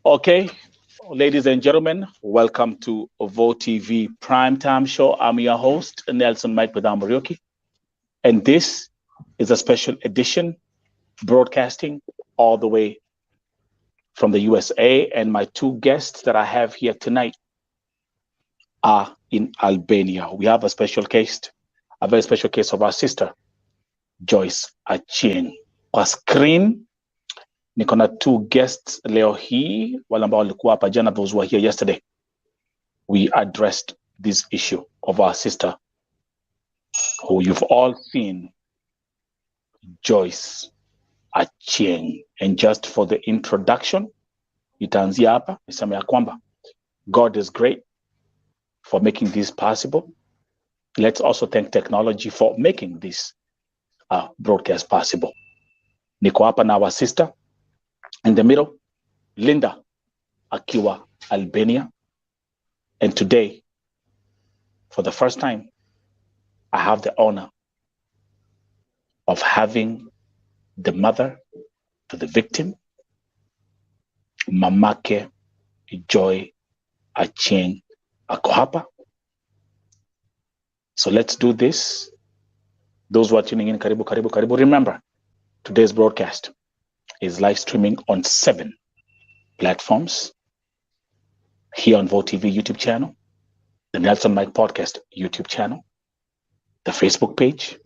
Okay, ladies and gentlemen, welcome to Vo TV Primetime Show. I'm your host, Nelson Mike Badamorioki, and this is a special edition broadcasting all the way from the USA. And my two guests that I have here tonight are in Albania. We have a very special case of our sister, Joyce ACHIENG. Kwa screen niko na two guests leo hii, wale ambao walikuwa hapa jana, those were here yesterday. We addressed this issue of our sister, who you've all seen, Joyce ACHIENG. And just for the introduction, itaanzia hapa nisema ya kwamba God is great for making this possible. Let's also thank technology for making this broadcast possible. Niko hapa na our sister in the middle, Linda akiwa Albania. And today, for the first time, I have the honor of having the mother to the victim, Mamake Joy ACHIENG, ako hapa. So let's do this. Those who are tuning in, karibu, karibu, karibu. Remember, today's broadcast is live streaming on 7 platforms. Here on Vo TV YouTube channel, the Nelson Mike Podcast YouTube channel, the Facebook page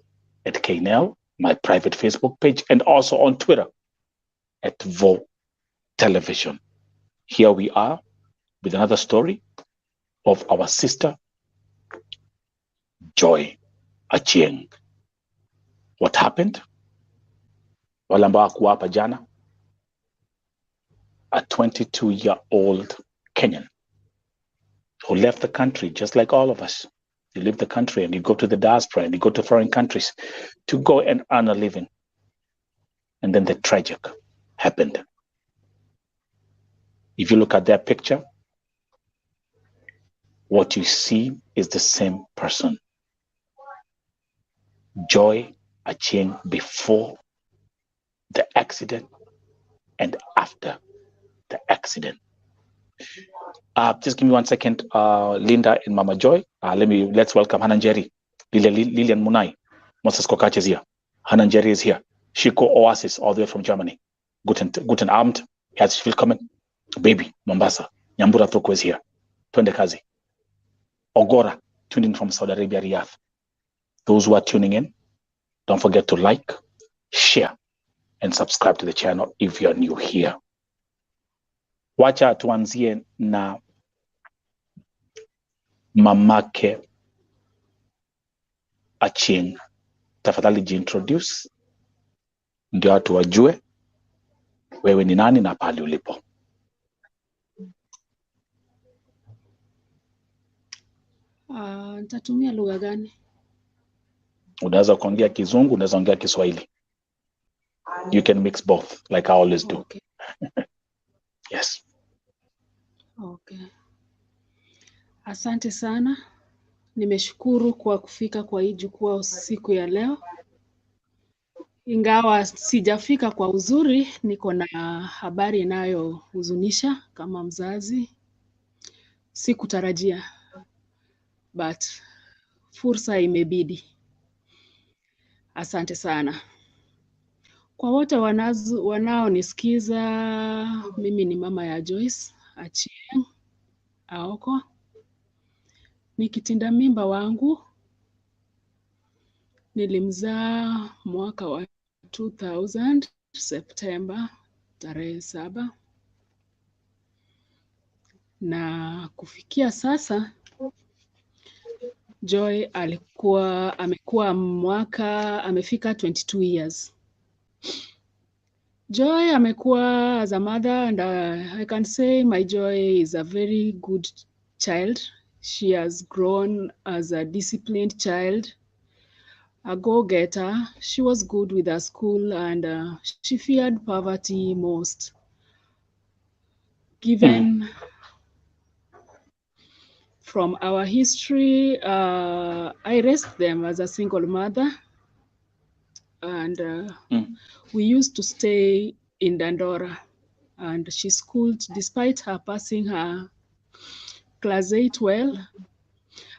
at KNEL, my private Facebook page, and also on Twitter at Vo Television. Here we are with another story of our sister, Joy ACHIENG. What happened? Wale ambao hawakuwa hapa jana, a 22-year-old Kenyan who left the country just like all of us. You leave the country and you go to the diaspora and you go to foreign countries to go and earn a living. And then the tragic happened. If you look at that picture, what you see is the same person. Joy ACHIENG before the accident and after the accident. Just give me 1 second, Linda and Mama Joy. Let's welcome Hananjeri, Lilian Munai, Moses Kokach is here. Hananjeri is here. Shiko Oasis, all the way from Germany. Guten Abend, herzlich willkommen. Baby, Mombasa, Nyambura Toko is here. Twende kazi. Ogora, tuning in from Saudi Arabia, Riyadh. Those who are tuning in, don't forget to like, share, and subscribe to the channel if you're new here. Wacha tuanzie na Mamake ACHIENG. Tafadhali jiintroduce ndio watu wajue wewe ni nani na pale ulipo. Nitatumia lugha gani? Unaweza kuongea Kizungu, unaweza ongea Kiswahili. You can mix both like I always do. Okay. Yes. Okay. Asante sana. Nimeshukuru kwa kufika kwa hii jukwaa siku ya leo. Ingawa sijafika kwa uzuri, niko na habari inayohuzunisha kama mzazi. Sikutarajia, but fursa imebidi. Asante sana. Kwa wote wanaonisikiza, mimi ni mama ya Joyce ACHIENG Aoko. Ni kitinda mimba wangu. Nilimzaa mwaka wa 2000 September tarehe 7. Na kufikia sasa Joy amefika 22 years. Joy amekuwa as a mother, and I can say my Joy is a very good child. She has grown as a disciplined child, a go-getter. She was good with her school, and she feared poverty most. Given from our history, I raised them as a single mother, and we used to stay in Dandora. and she schooled despite her passing her class 8 well,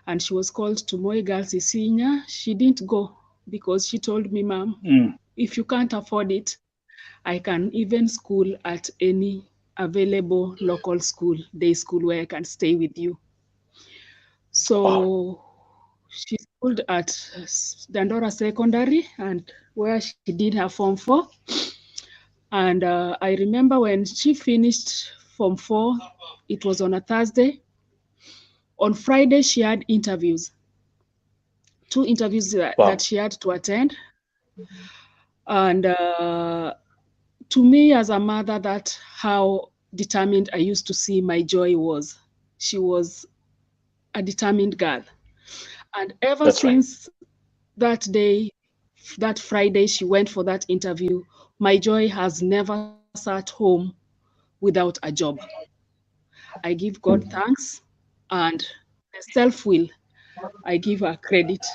and she was called to Moi Girls Isinya. She didn't go because she told me, Mom, if you can't afford it, I can even school at any available local school, day school, where I can stay with you. So she schooled at Dandora Secondary, and where she did her Form 4. And I remember when she finished Form 4, it was on a Thursday. On Friday, she had interviews, 2 interviews that she had to attend. And to me as a mother, that's how determined I used to see my Joy was. She was a determined girl. And ever since that day, that Friday she went for that interview, my Joy has never sat home without a job. I give God thanks, and the self-will, I give her credit.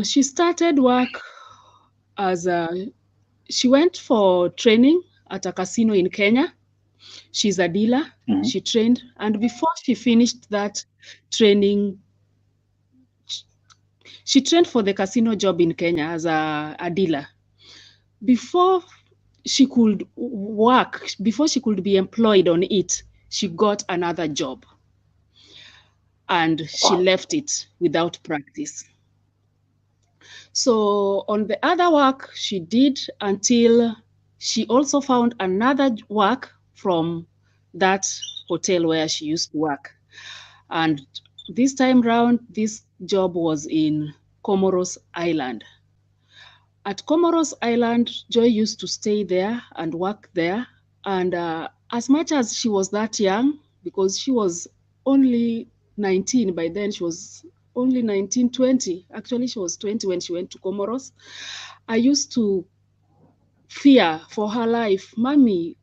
She started work as she went for training at a casino in Kenya. She's a dealer. She trained, and before she finished that training, she trained for the casino job in Kenya as a dealer. Before she could work, before she could be employed on it, she got another job, and she left it without practice. So on the other work she did until she also found another work from that hotel where she used to work. And this time round, this job was in Comoros Island. At Comoros Island, Joy used to stay there and work there. And as much as she was that young, because she was only 19 by then, she was only 19, 20. Actually, she was 20 when she went to Comoros. I used to fear for her life. Mommy,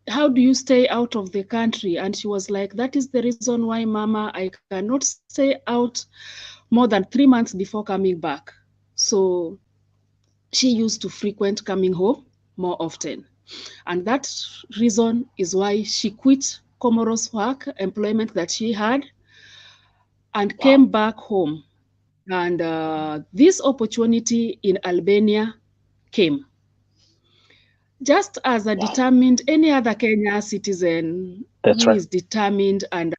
how do you stay out of the country? And she was like, that is the reason why, Mama, I cannot stay out more than 3 months before coming back. So she used to frequent coming home more often. And that reason is why she quit Comoros work, employment that she had, and came back home. And this opportunity in Albania came. Just as a determined, any other Kenya citizen who is determined and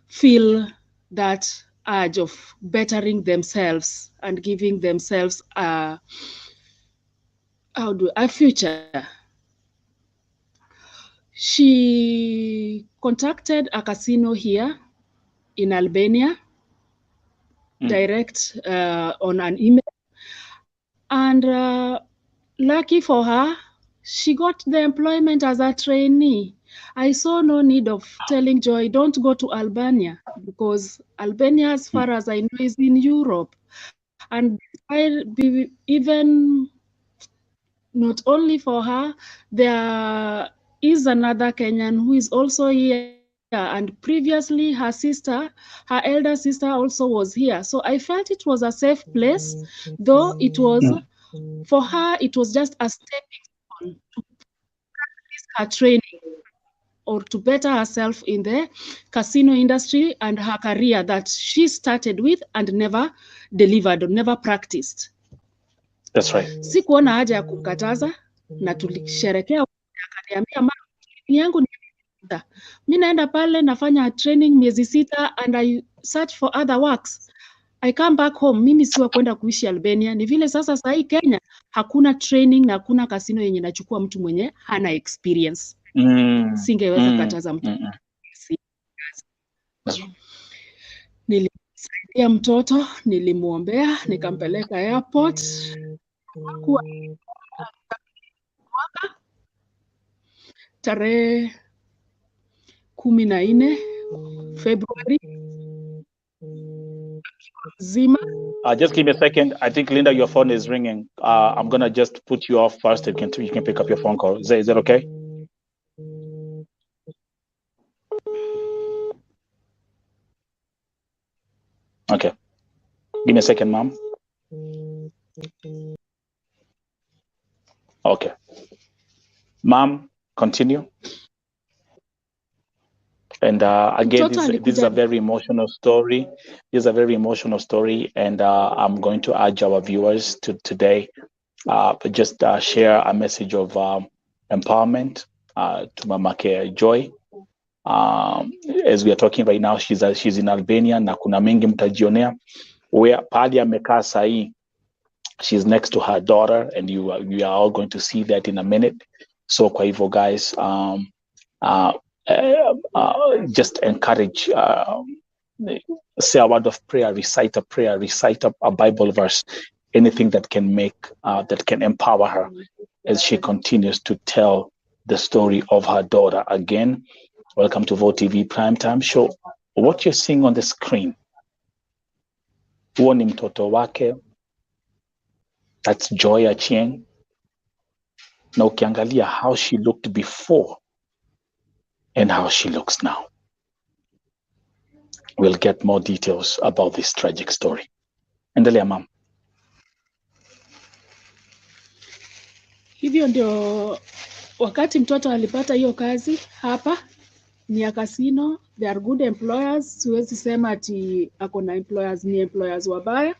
feel that urge of bettering themselves and giving themselves a future. She contacted a casino here in Albania, direct on an email, and lucky for her, she got the employment as a trainee. I saw no need of telling Joy, don't go to Albania, because Albania, as far as I know, is in Europe. And even not only for her, there is another Kenyan who is also here. And previously, her elder sister also was here. So I felt it was a safe place, though it was, for her, it was just a stepping stone to practice her training or to better herself in the casino industry and her career that she started with and never delivered or never practiced. That's right. Sikuona haja ya kumkataza na tulisherekea, akaniambia mama yangu ni mimi naenda pale nafanya training miezi 6 and I search for other works. I come back home. Mimi siwa kwenda kuishi Albania. Ni vile sasa sahi Kenya hakuna training na hakuna kasino yenye nachukua mtu mwenye hana experience. Singeweza kataza mtu. Nilimsaidia mtoto, nilimuombea, nikampeleka airport. Tarehe 14 February zima. Just give me a second. I think Linda, your phone is ringing. I'm gonna just put you off first. You can pick up your phone call. Is that okay? Okay. Give me a second, Mom. Okay. Mom, continue. And again, this is a very emotional story. This is a very emotional story, and I'm going to urge our viewers to today just share a message of empowerment to Mamake Joy. As we are talking right now, she's in Albania na kuna mengi mtajionea where pali amekaa sahi. She's next to her daughter, and you are all going to see that in a minute. So kwa hivyo guys, just encourage, say a word of prayer, recite a Bible verse, anything that can make, that can empower her as she continues to tell the story of her daughter. Again, welcome to Vote TV Primetime Show. What you're seeing on the screen, huo ni mtoto wake, that's Joy Achieng. Na ukiangalia how she looked before and how she looks now. We'll get more details about this tragic story. Endelea mama. Hivyo ndio wakati mtoto alipata hiyo kazi hapa ni ya casino. They are good employers. Siwezi sema ati akona employers ni employers wabaya.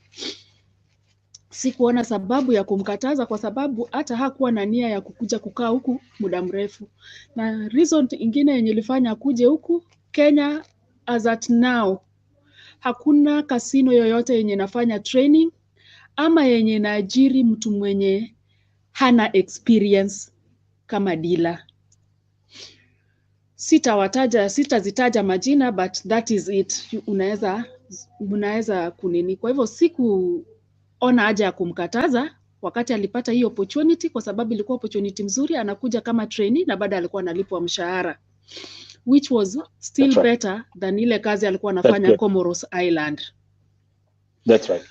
Sikuona sababu ya kumkataza kwa sababu hata hakuwa na nia ya kukuja kukaa huku muda mrefu. Na reason ingine yenye ilifanya kuje huku Kenya as at now, hakuna kasino yoyote yenye nafanya training ama yenye naajiri mtu mwenye hana experience kama dealer. Sitazitaja majina, but that is it. Unaweza kunini. Kwa hivyo sikuona haja ya kumkataza wakati alipata hii opportunity, kwa sababu ilikuwa opportunity mzuri. Anakuja kama trainee na baada alikuwa analipwa mshahara, which was still better than ile kazi alikuwa anafanya Comoros Island. That's right.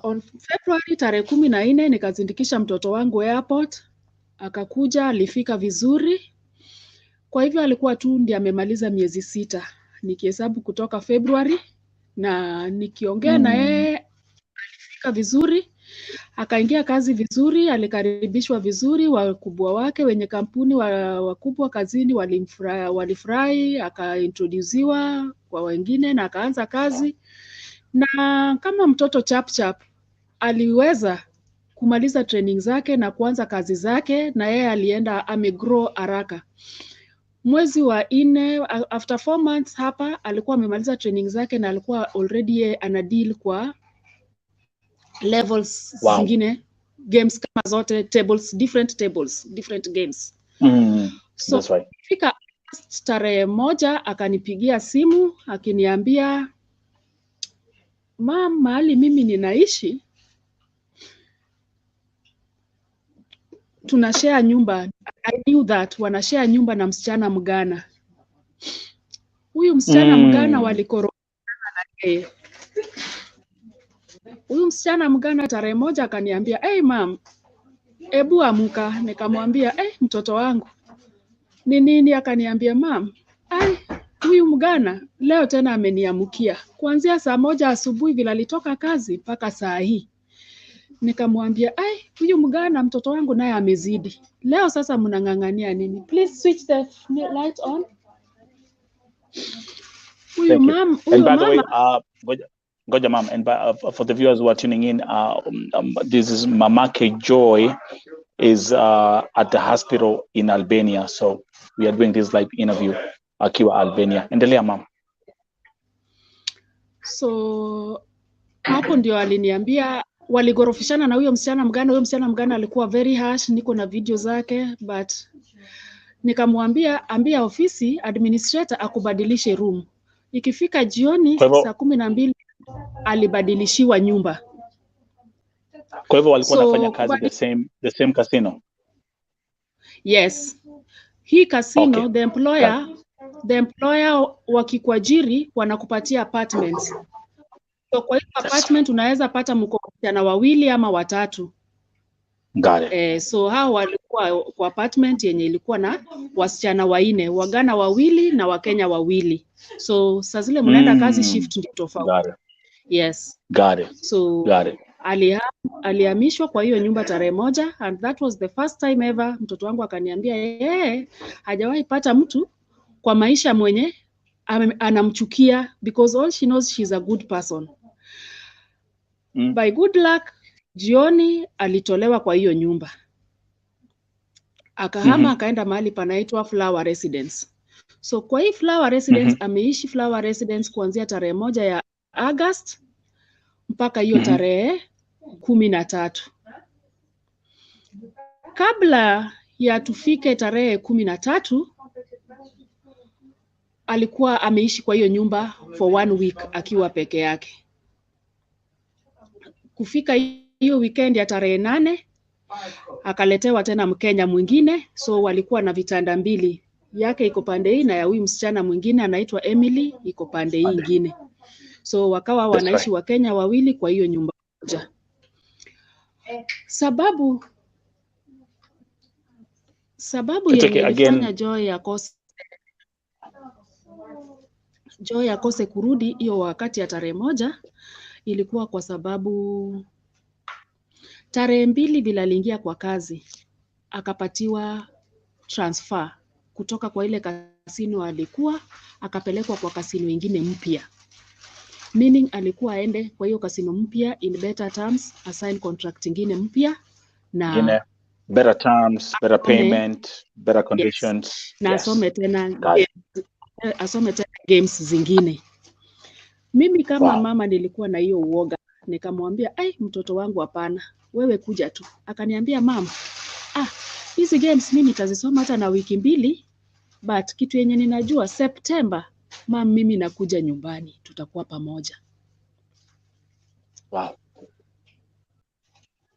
On February tarehe 14 nikazindikisha mtoto wangu airport, akakuja, alifika vizuri. Kwa hivyo alikuwa tu ndiye amemaliza miezi 6 nikihesabu kutoka February, na nikiongea na yeye alifika vizuri, akaingia kazi vizuri, alikaribishwa vizuri. Wakubwa wake wenye kampuni wakubwa kazini walifurahi, akaintroduciwa kwa wengine na akaanza kazi. Na kama mtoto chap aliweza kumaliza training zake na kuanza kazi zake, na yeye alienda amegrow haraka. Mwezi wa 4 after 4 months hapa alikuwa amemaliza training zake na alikuwa already ana deal kwa levels zingine, games kama zote, different games. So that's right. fika tarehe 1 akanipigia simu akiniambia, "Mama, mahali mimi ninaishi tunashare nyumba." I knew that wanashare nyumba na msichana Mgana. Huyu msichana Mgana walikorofana na yeye. Huyu msichana Mgana tarehe 1 akaniambia, "Hey mom, ebu amka." Nikamwambia, mtoto wangu ni nini?" Akaniambia, "Mom, huyu Mgana leo tena ameniamukia. Kuanzia saa 1 asubuhi vile alitoka kazi mpaka saa hii." Nikamwambia, huyu Mgana mtoto wangu naye amezidi. Leo sasa mnang'ang'ania nini? Please switch the light on." Huyu mama, and by the way, Goja mom, and for the viewers who are tuning in, this is Mamake Joy is at the hospital in Albania, so we are doing this live interview akiwa Albania. Endelea mom. So hapo ndio aliniambia waligorofishana na huyo msichana Mgana. Huyo msichana Mgana alikuwa very harsh, niko na video zake, but nikamwambia ambia ofisi administrator akubadilishe room. Ikifika jioni saa 12 alibadilishiwa nyumba. Kwa hivyo walikuwa wanafanya kazi the same casino. Yes. Hii casino, the employer wakikuajiri wanakupatia apartments. So kwa hiyo apartment unaweza pata mko wasichana 2 ama 3. Got it. So hao walikuwa kwa apartment yenye ilikuwa na wasichana 4, Wagana 2 na Wakenya 2. So saa zile mnaenda kazi shift ndio tofauti. Got it. Yes. Got it. So got it. alihamishwa kwa hiyo nyumba tarehe moja, and that was the first time ever mtoto wangu akaniambia yeye hajawahi pata mtu kwa maisha mwenye anamchukia, because all she knows she's a good person. By good luck, jioni alitolewa kwa hiyo nyumba, akahama akaenda mahali panaitwa Flower Residence. So kwa hii Flower Residence ameishi Flower Residence kuanzia tarehe moja ya August mpaka hiyo tarehe 13. Kabla ya tufike tarehe 13, alikuwa ameishi kwa hiyo nyumba for 1 week akiwa peke yake. Kufika hiyo weekend ya tarehe 8 akaletewa tena Mkenya mwingine, so walikuwa na vitanda mbili, yake iko pande hii na ya huyu msichana mwingine anaitwa Emily iko pande hii nyingine. So wakawa wanaishi Wakenya wawili kwa hiyo nyumba moja. Sababu yenye ilifanya Joy akose kurudi hiyo wakati ya tarehe moja ilikuwa kwa sababu tarehe 2 bila aliingia kwa kazi akapatiwa transfer kutoka kwa ile kasino alikuwa akapelekwa kwa kasino ingine mpya, meaning alikuwa aende kwa hiyo kasino mpya in better terms, assign contract ingine mpya na better terms, better payment, better conditions. Yes. Na asome tena games zingine. Mimi kama mama nilikuwa na hiyo uoga, nikamwambia mtoto wangu hapana, wewe kuja tu. Akaniambia mama, hizi games mimi nitazisoma hata na wiki 2, but kitu yenye ninajua September mimi nakuja nyumbani, tutakuwa pamoja.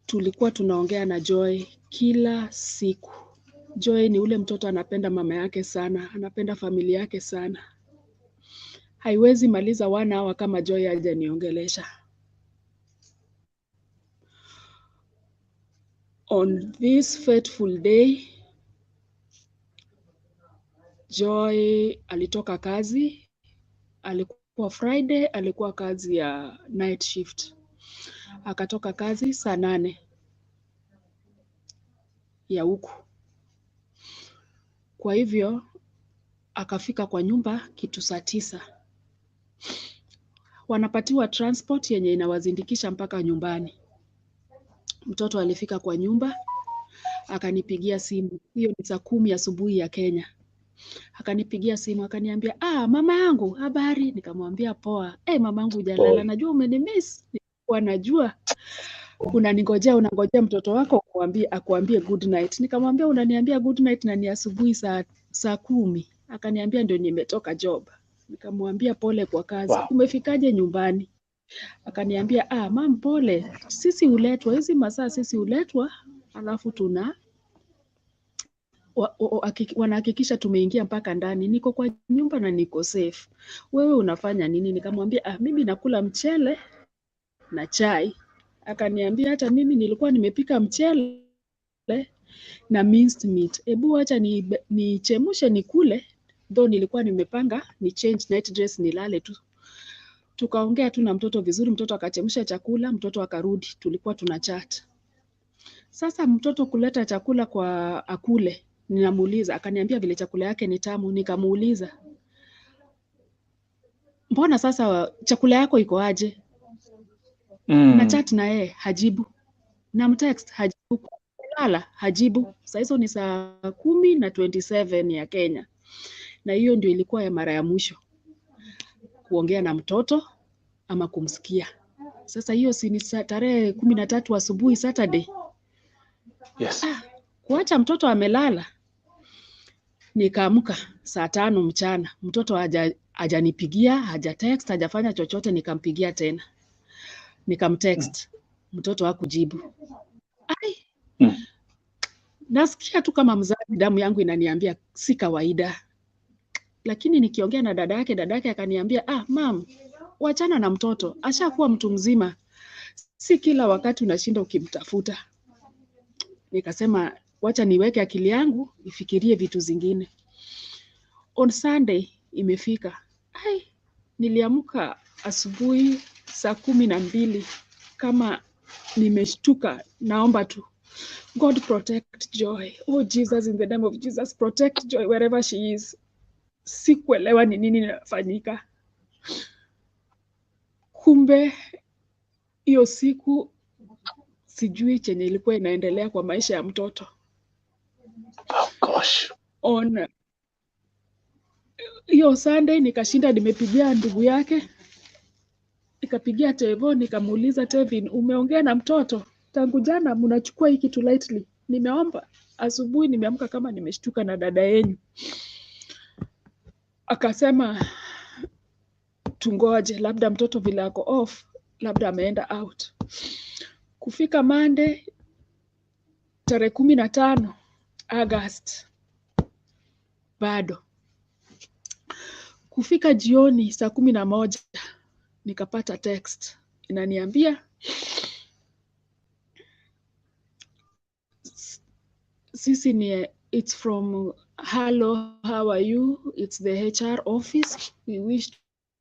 Tulikuwa tunaongea na Joy kila siku. Joy ni ule mtoto anapenda mama yake sana, anapenda familia yake sana. Haiwezi maliza 1 hour kama Joy hajaniongelesha. On this fateful day, Joy alitoka kazi, alikuwa Friday, alikuwa kazi ya night shift. Akatoka kazi saa 8 ya huku. Kwa hivyo akafika kwa nyumba kitu saa 9. Wanapatiwa transport yenye inawazindikisha mpaka nyumbani. Mtoto alifika kwa nyumba, akanipigia simu. Hiyo ni saa 10 asubuhi ya Kenya. Akanipigia simu akaniambia, mama yangu, habari? Nikamwambia poa. Mama yangu hujalala, najua umenimiss. Nilikuwa najua unaningojea mtoto wako akuambie good night. Nikamwambia unaniambia good night na ni asubuhi saa 10. Akaniambia ndio nimetoka job. Nikamwambia pole kwa kazi. Umefikaje nyumbani? Akaniambia mam pole, sisi huletwa hizi masaa, sisi huletwa alafu wanahakikisha tumeingia mpaka ndani, niko kwa nyumba na niko safe. Wewe unafanya nini? Nikamwambia mimi nakula mchele na chai. Akaniambia hata mimi nilikuwa nimepika mchele na minced meat, ebu acha nichemshe nikule, though nilikuwa nimepanga ni change night dress nilale tu. Tukaongea tu na mtoto vizuri, mtoto akachemsha chakula, mtoto akarudi, tulikuwa tuna chat. Sasa mtoto kuleta chakula kwa akule, ninamuuliza, akaniambia vile chakula yake ni tamu. Nikamuuliza, mbona sasa chakula yako iko aje? Na chat na yeye hajibu, na mtext hajibu, kulala hajibu. Sasa hizo ni saa 10:27 ya Kenya, na hiyo ndio ilikuwa ya mara ya mwisho kuongea na mtoto ama kumsikia. Sasa hiyo si ni tarehe 13 asubuhi Saturday. Yes. Kuacha mtoto amelala. Nikaamka saa 5 mchana. Mtoto hajanipigia, hajatext, hajafanya chochote. Nikampigia tena. Nikamtext. Mtoto hakujibu. Nasikia tu kama mzazi, damu yangu inaniambia si kawaida. Lakini nikiongea na dada yake akaniambia, mam, wachana na mtoto, ashakuwa mtu mzima, si kila wakati unashinda ukimtafuta. Nikasema wacha niweke akili yangu ifikirie vitu zingine. On Sunday imefika. Niliamka asubuhi saa 12 kama nimeshtuka, naomba tu God protect Joy. Oh Jesus, in the name of Jesus, protect Joy wherever she is. Sikuelewa ni nini inafanyika. Kumbe hiyo siku sijui chenye ilikuwa inaendelea kwa maisha ya mtoto. Oh gosh. On hiyo Sunday nikashinda nimepigia ndugu yake, nikapigia Tevo, nikamuuliza Tevin, umeongea na mtoto? Tangu jana mnachukua hiki kitu lightly. Nimeomba asubuhi, nimeamka kama nimeshtuka na dada yenu. Akasema tungoje, labda mtoto vile ako off, labda ameenda out. Kufika Monday tarehe 15 August bado. Kufika jioni saa 11 nikapata text inaniambia sisi ni, it's from hello, how are you, it's the HR office, we wish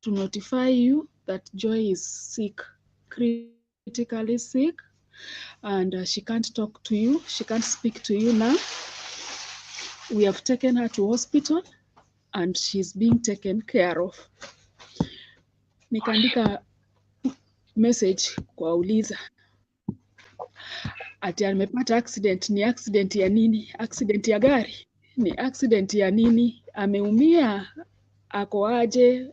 to notify you that Joy is sick, critically sick, and she can't talk to you, she can't speak to you now. We have taken her to hospital and she's being taken care of. Nikaandika message kwa uliza ati amepata accident. Ni accident ya nini? Accident ya gari? Ni accident ya nini? Ameumia? Ako aje?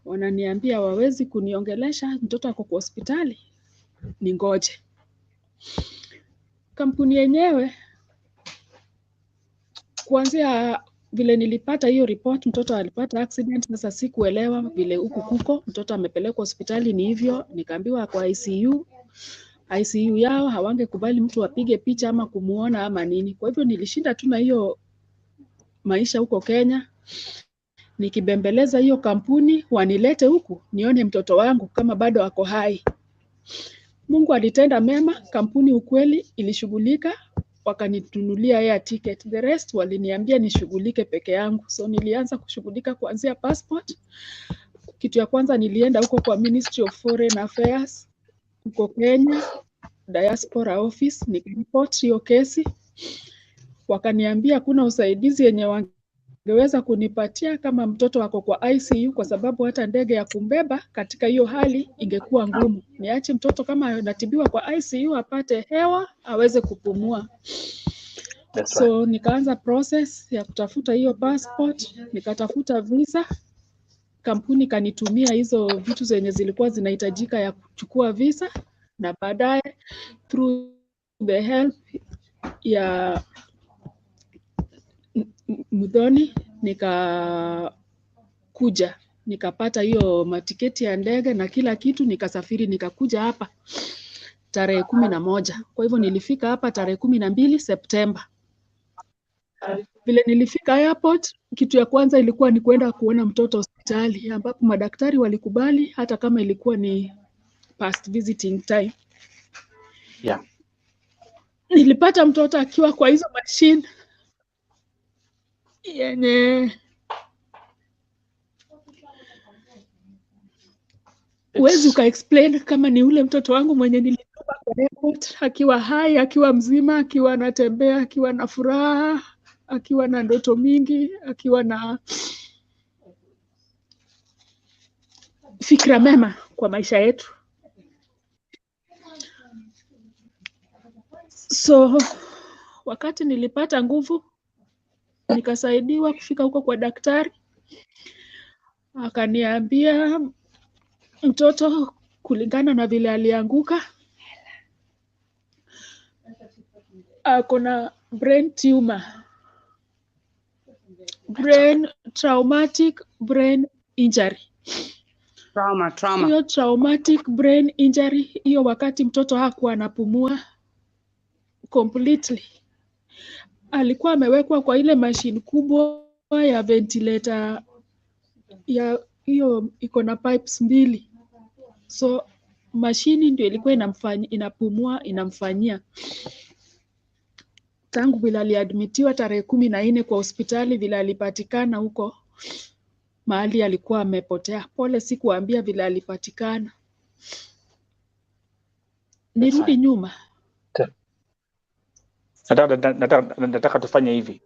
Wananiambia wawezi kuniongelesha, mtoto ako kwa hospitali, ningoje. Kampuni yenyewe kuanzia vile nilipata hiyo report mtoto alipata accident, sasa sikuelewa vile huku kuko mtoto amepelekwa hospitali ni hivyo. Nikaambiwa kwa ICU yao hawangekubali mtu apige picha ama kumuona ama nini. Kwa hivyo nilishinda tu na hiyo maisha huko Kenya, nikibembeleza hiyo kampuni wanilete huku nione mtoto wangu kama bado ako hai. Mungu alitenda mema, kampuni ukweli ilishughulika, wakanitunulia air ticket. The rest waliniambia nishughulike peke yangu. So nilianza kushughulika kuanzia passport. Kitu ya kwanza nilienda huko kwa Ministry of Foreign Affairs huko Kenya, Diaspora Office, nikiripoti hiyo kesi. Wakaniambia kuna usaidizi yenye wangeweza kunipatia kama mtoto wako kwa ICU, kwa sababu hata ndege ya kumbeba katika hiyo hali ingekuwa ngumu. Niache mtoto kama anatibiwa kwa ICU apate hewa aweze kupumua. So nikaanza process ya kutafuta hiyo passport, nikatafuta visa. Kampuni kanitumia hizo vitu zenye zilikuwa zinahitajika ya kuchukua visa, na baadaye through the help ya Mudhoni nikapata hiyo matiketi ya ndege na kila kitu, nikasafiri nikakuja hapa tarehe 11. Kwa hivyo nilifika hapa tarehe 12 Septemba. Vile nilifika airport, kitu ya kwanza ilikuwa ni kwenda kuona mtoto hospitali, ambapo madaktari walikubali hata kama ilikuwa ni past visiting time. Yeah. Nilipata mtoto akiwa kwa hizo machine yenye huwezi uka explain kama ni ule mtoto wangu mwenye nilitoka kwa airport, akiwa hai, akiwa mzima, akiwa anatembea, akiwa na furaha, akiwa na ndoto mingi, akiwa na fikra mema kwa maisha yetu. So wakati nilipata nguvu, nikasaidiwa kufika huko kwa daktari. Akaniambia mtoto kulingana na vile alianguka ako na brain tumor, traumatic brain injury. Trauma. Hiyo traumatic brain injury, hiyo wakati mtoto hakuwa anapumua completely. Alikuwa amewekwa kwa ile machine kubwa ya ventilator ya hiyo iko na pipes 2. So mashini ndio ilikuwa inamfanyia. Tangu vile aliadmitiwa tarehe 14 kwa hospitali, vile alipatikana huko mahali alikuwa amepotea. Pole sikuambia vile alipatikana. nirudi nyuma. Nataka tufanye hivi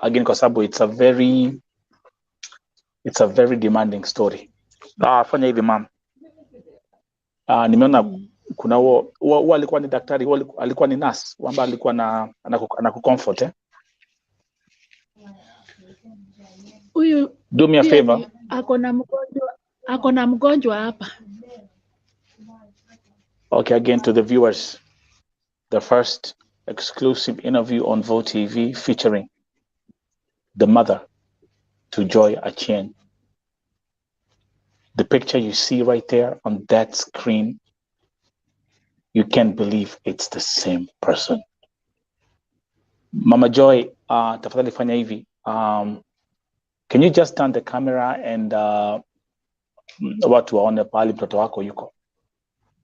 again kwa sababu it's a very demanding story. Fanya hivi ma'am. Nimeona kuna wao alikuwa ni daktari, alikuwa ni nurse ambaye alikuwa anakucomfort Huyu do me a favor. Ako na mgonjwa hapa. Okay, again to the viewers, the first exclusive interview on Vo TV featuring the mother to Joy Achieng. The picture you see right there on that screen, you can't believe it's the same person. Mama Joy, tafadhali fanya hivi. Can you just turn the camera and watu waone pale mtoto wako yuko?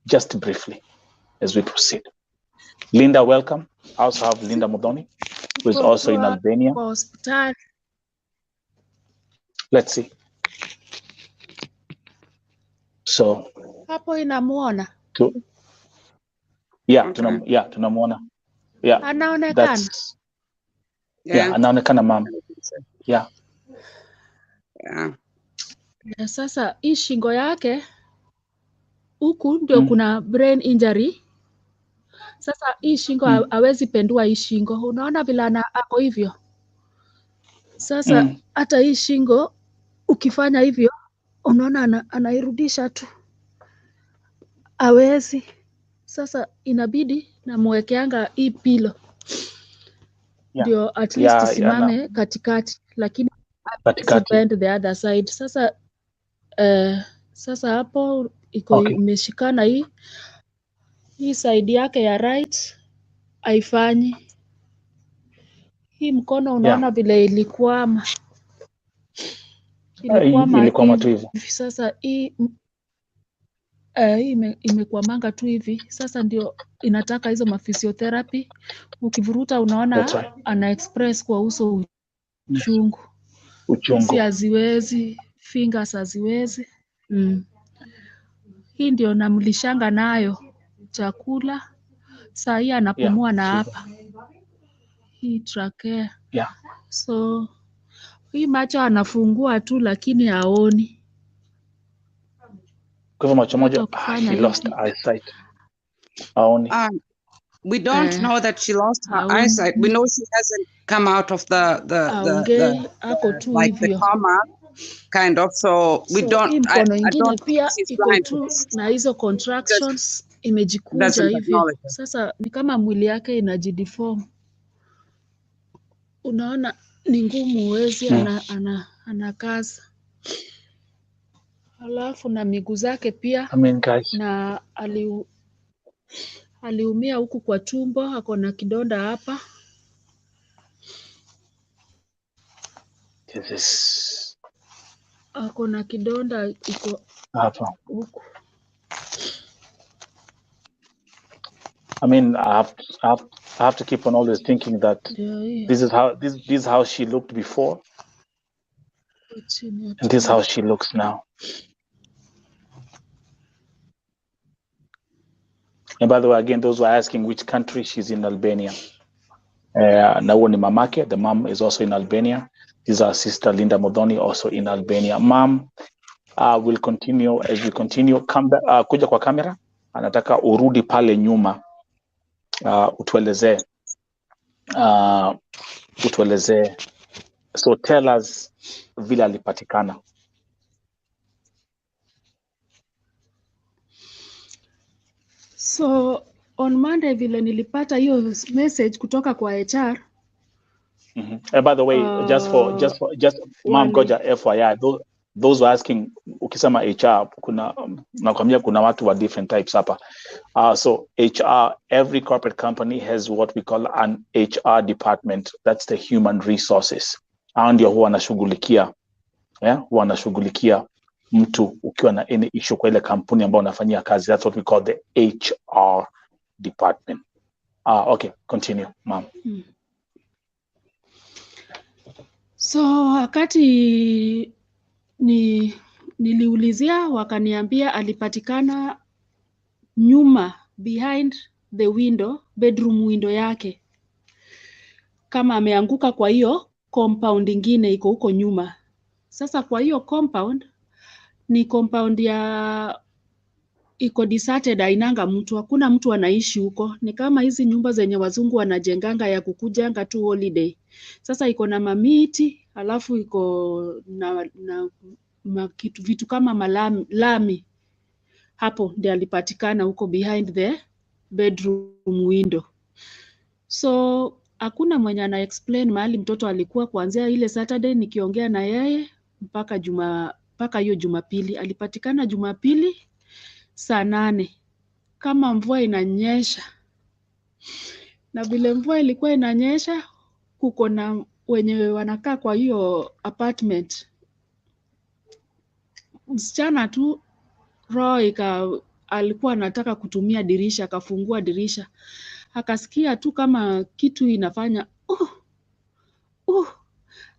Just briefly as we proceed. Linda, welcome. I also have Linda Modoni, who is also in Albania. Let's see. So hapo inamuona. Tunamuona. Yeah. Anaonekana. Anaonekana mama. Yeah. Sasa hii shingo yake huku ndio kuna brain injury. Sasa hii shingo hawezi pendua hii shingo. Unaona vile ako hivyo. Sasa hata hii shingo ukifanya hivyo unaona anairudisha tu. Hawezi. Sasa inabidi namwekeanga hii pilo. Ndio at least simame katikati, lakini bend the other side. Sasa hapo iko imeshikana hii side yake ya right haifanyi. Hii mkono unaona vile ilikwama tu hivi. Sasa hii imekwamanga tu hivi. Sasa ndio inataka hizo maphysiotherapy. Ukivuruta unaona ana express kwa uso uchungu. Hizi haziwezi, fingers haziwezi. Hii ndio namlishanga nayo chakula. Saa hii anapumua na hapa. Hii trachea. So hii macho anafungua tu lakini haoni. Kwa hivyo macho moja he lost eyesight. Haoni. We don't know that she lost her eyesight. We know she hasn't come out of the coma kind of, so we don't. I don't pia iko tu na hizo contractions imejikunja hivyo. Sasa ni kama mwili yake inajideform. Unaona ni ngumu, huwezi anakaza. Alafu na miguu zake pia na aliumia huku kwa tumbo, ako na kidonda hapa. Ako na kidonda iko hapa huku. I mean, I have to keep on always thinking that this is how she looked before, and this is how she looks now. And by the way, again, those who are asking which country, she's in Albania. Now, ni mamake, the mom is also in Albania. This is our sister Linda Modoni, also in Albania. Mom, we'll continue as we continue. Come back, kuja kwa kamera. Anataka urudi pale nyuma. Utueleze. So tell us vile alipatikana. So on Monday vile nilipata hiyo message kutoka kwa HR. And by the way, just mom goja FYI, those were asking ukisema HR nakwambia kuna watu wa different types hapa. So HR, every corporate company has what we call an HR department. That's the human resources. Hao ndio huwa wanashughulikia mtu ukiwa na any issue kwa ile kampuni ambayo unafanyia kazi. That's what we call the HR department. Okay, continue, mom. So wakati niliulizia wakaniambia alipatikana nyuma behind the window, bedroom window yake, kama ameanguka kwa hiyo compound ingine iko huko nyuma. Sasa kwa hiyo compound ni compound ya iko deserted, ainanga mtu, hakuna mtu anaishi huko. Ni kama hizi nyumba zenye wazungu wanajenganga ya kukujanga tu holiday. Sasa iko na mamiti, alafu iko na vitu kama lami. Hapo ndio alipatikana huko behind the bedroom window. So hakuna mwenye ana explain mahali mtoto alikuwa kuanzia ile Saturday nikiongea na yeye mpaka hiyo Jumapili. Alipatikana Jumapili saa 8 kama mvua inanyesha. Na vile mvua ilikuwa inanyesha, kuko na wenye wanakaa kwa hiyo apartment. Msichana tu roho alikuwa anataka kutumia dirisha, akafungua dirisha. Akasikia tu kama kitu inafanya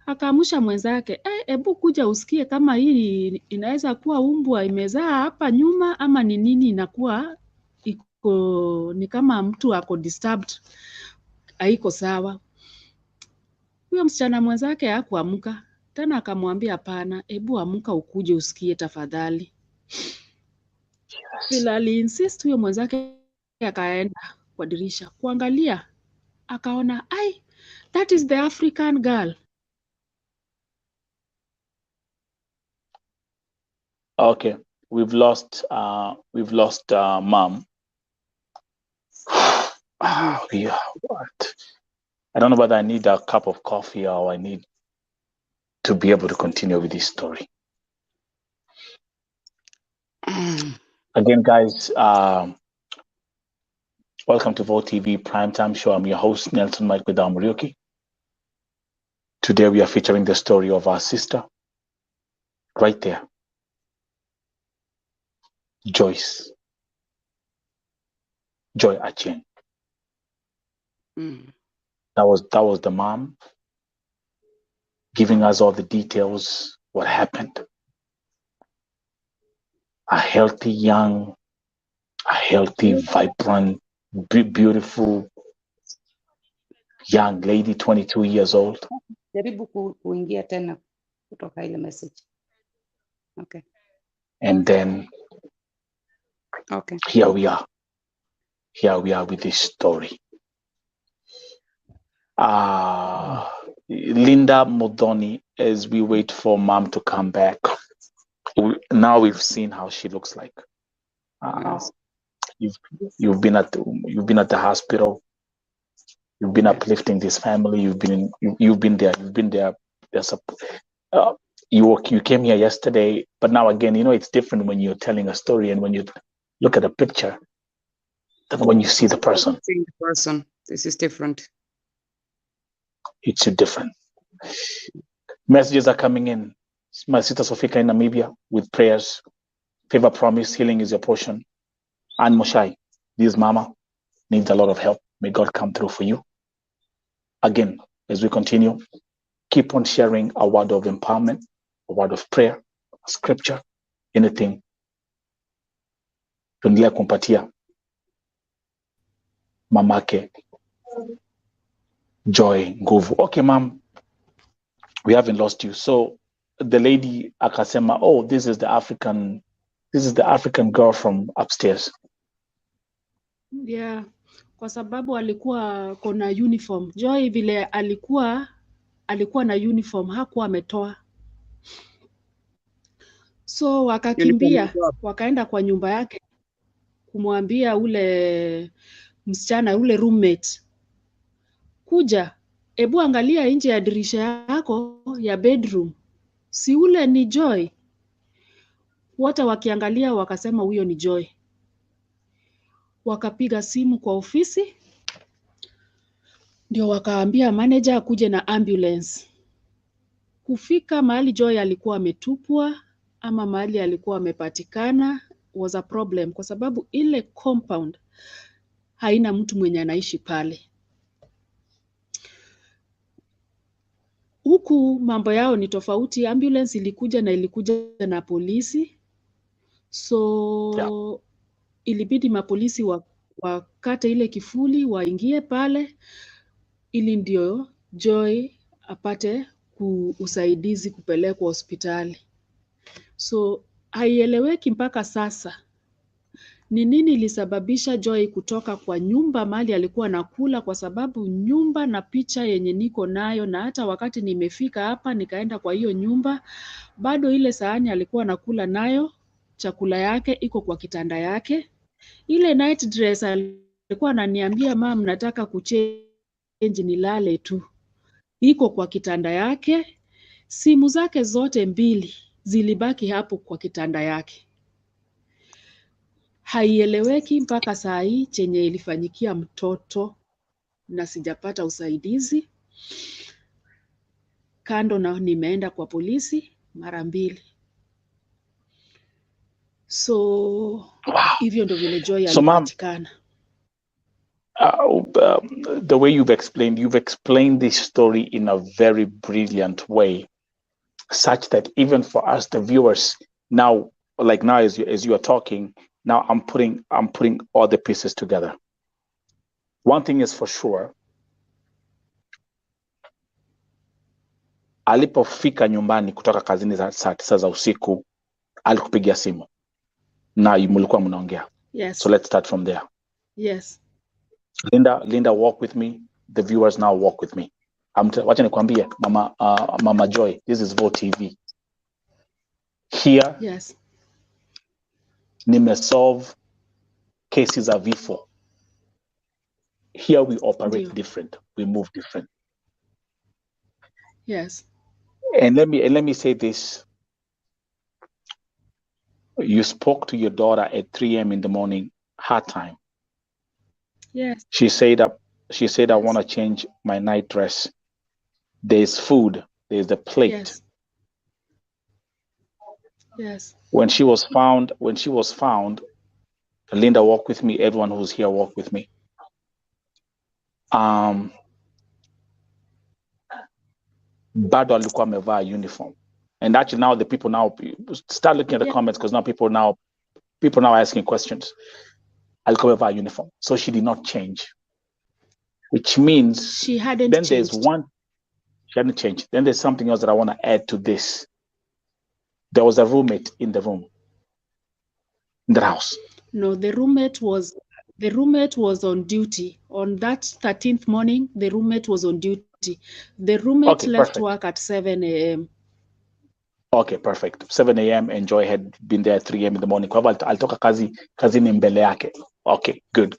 akaamsha mwenzake, hebu kuja usikie kama hii inaweza kuwa umbwa imezaa hapa nyuma ama ni nini inakuwa ni kama mtu ako disturbed, haiko sawa. Huyo msichana mwenzake hakuamka tena, akamwambia hapana, hebu amka ukuje usikie tafadhali. Vile aliinsist, huyo mwenzake akaenda kwa dirisha kuangalia, akaona that is the African girl. Okay, we've lost mom. Yeah, what? I don't know whether I need a cup of coffee or I need to be able to continue with this story. Again, guys, welcome to Vote TV Primetime Show. I'm your host, Nelson Mike Muriuki. Today we are featuring the story of our sister, right there, Joy ACHIENG. That was the mom giving us all the details, what happened. A healthy, young, vibrant, beautiful young lady, 22 years old. Jaribu kuingia tena kutoka ile message. Okay. And then here we are with this story. Linda Modoni, as we wait for mom to come back, now we've seen how she looks like. You've been at the hospital. You've been uplifting this family. You've been there. You came here yesterday, but now again, it's different when you're telling a story and when you look at a picture than when you see the person. This is different. It's different. Messages are coming in. My sister Sofika in Namibia with prayers. Favor promise, healing is your portion. And Moshai, this mama needs a lot of help. May God come through for you. Again, as we continue, keep on sharing a word of empowerment, a word of prayer, a scripture, anything. Tuendelea kumpatia mamake Joy nguvu. Okay, mom, we haven't lost you. So the lady akasema, this is the African girl from upstairs. Yeah, kwa sababu alikuwa kona uniform. Joy vile alikuwa na uniform, hakuwa ametoa. So wakakimbia, wakaenda kwa nyumba yake kumwambia ule msichana, ule roommate, kuja, hebu angalia nje ya dirisha yako ya bedroom. Si ule ni Joy? Wote wakiangalia wakasema huyo ni Joy. Wakapiga simu kwa ofisi, ndio wakaambia manager akuje na ambulance. Kufika mahali Joy alikuwa ametupwa ama mahali alikuwa amepatikana was a problem, kwa sababu ile compound haina mtu mwenye anaishi pale. Huku mambo yao ni tofauti. Ambulance ilikuja na polisi. So ilibidi mapolisi wakate ile kifuli waingie pale, ili ndio Joy apate usaidizi kupelekwa hospitali. So haieleweki mpaka sasa ni nini ilisababisha Joy kutoka kwa nyumba mali alikuwa anakula, kwa sababu nyumba na picha yenye niko nayo, na hata wakati nimefika hapa nikaenda kwa hiyo nyumba, bado ile sahani alikuwa anakula nayo chakula yake iko kwa kitanda yake. Ile night dress alikuwa ananiambia mama, nataka kuchange nilale tu, iko kwa kitanda yake. Simu zake zote mbili zilibaki hapo kwa kitanda yake. Haieleweki mpaka saa hii chenye ilifanyikia mtoto, na sijapata usaidizi. Kando na nimeenda kwa polisi mara 2. So hivyo ndio vile Joy alipatikana. The way you've explained this story in a very brilliant way, such that even for us, the viewers, now as you are talking, now I'm putting all the pieces together. One thing is for sure, alipofika nyumbani kutoka kazini saa 9 za usiku, alikupigia simu na mlikuwa mnaongea. Yes. So let's start from there. Yes. Linda, walk with me. The viewers now walk with me. Wacha nikwambie, Mama Joy, this is Vo TV. Here, yes, nimesolve cases za vifo. Here we operate different. We move different. Yes. And let me say this. You spoke to your daughter at 3 a.m. in the morning, her time. Yes. She said, I want to change my night dress. There's food. There's the plate. Yes. Yes. When she was found, Linda, walk with me. Everyone who's here, walk with me. Bado alikuwa amevaa uniform. And actually now the people now start looking at the comments, because now people now asking questions. Alikuwa amevaa uniform. So she did not change. Which means she hadn't then changed. She hadn't changed. Then there's something else that I want to add to this. There was a roommate in the room, in the house. No, the roommate was on duty. On that 13th morning, the roommate was on duty. The roommate left work at 7 a.m. Okay, perfect. 7 a.m. and Joy had been there at 3 a.m. in the morning. Kwa hivyo alitoka kazini mbele yake. Okay, good.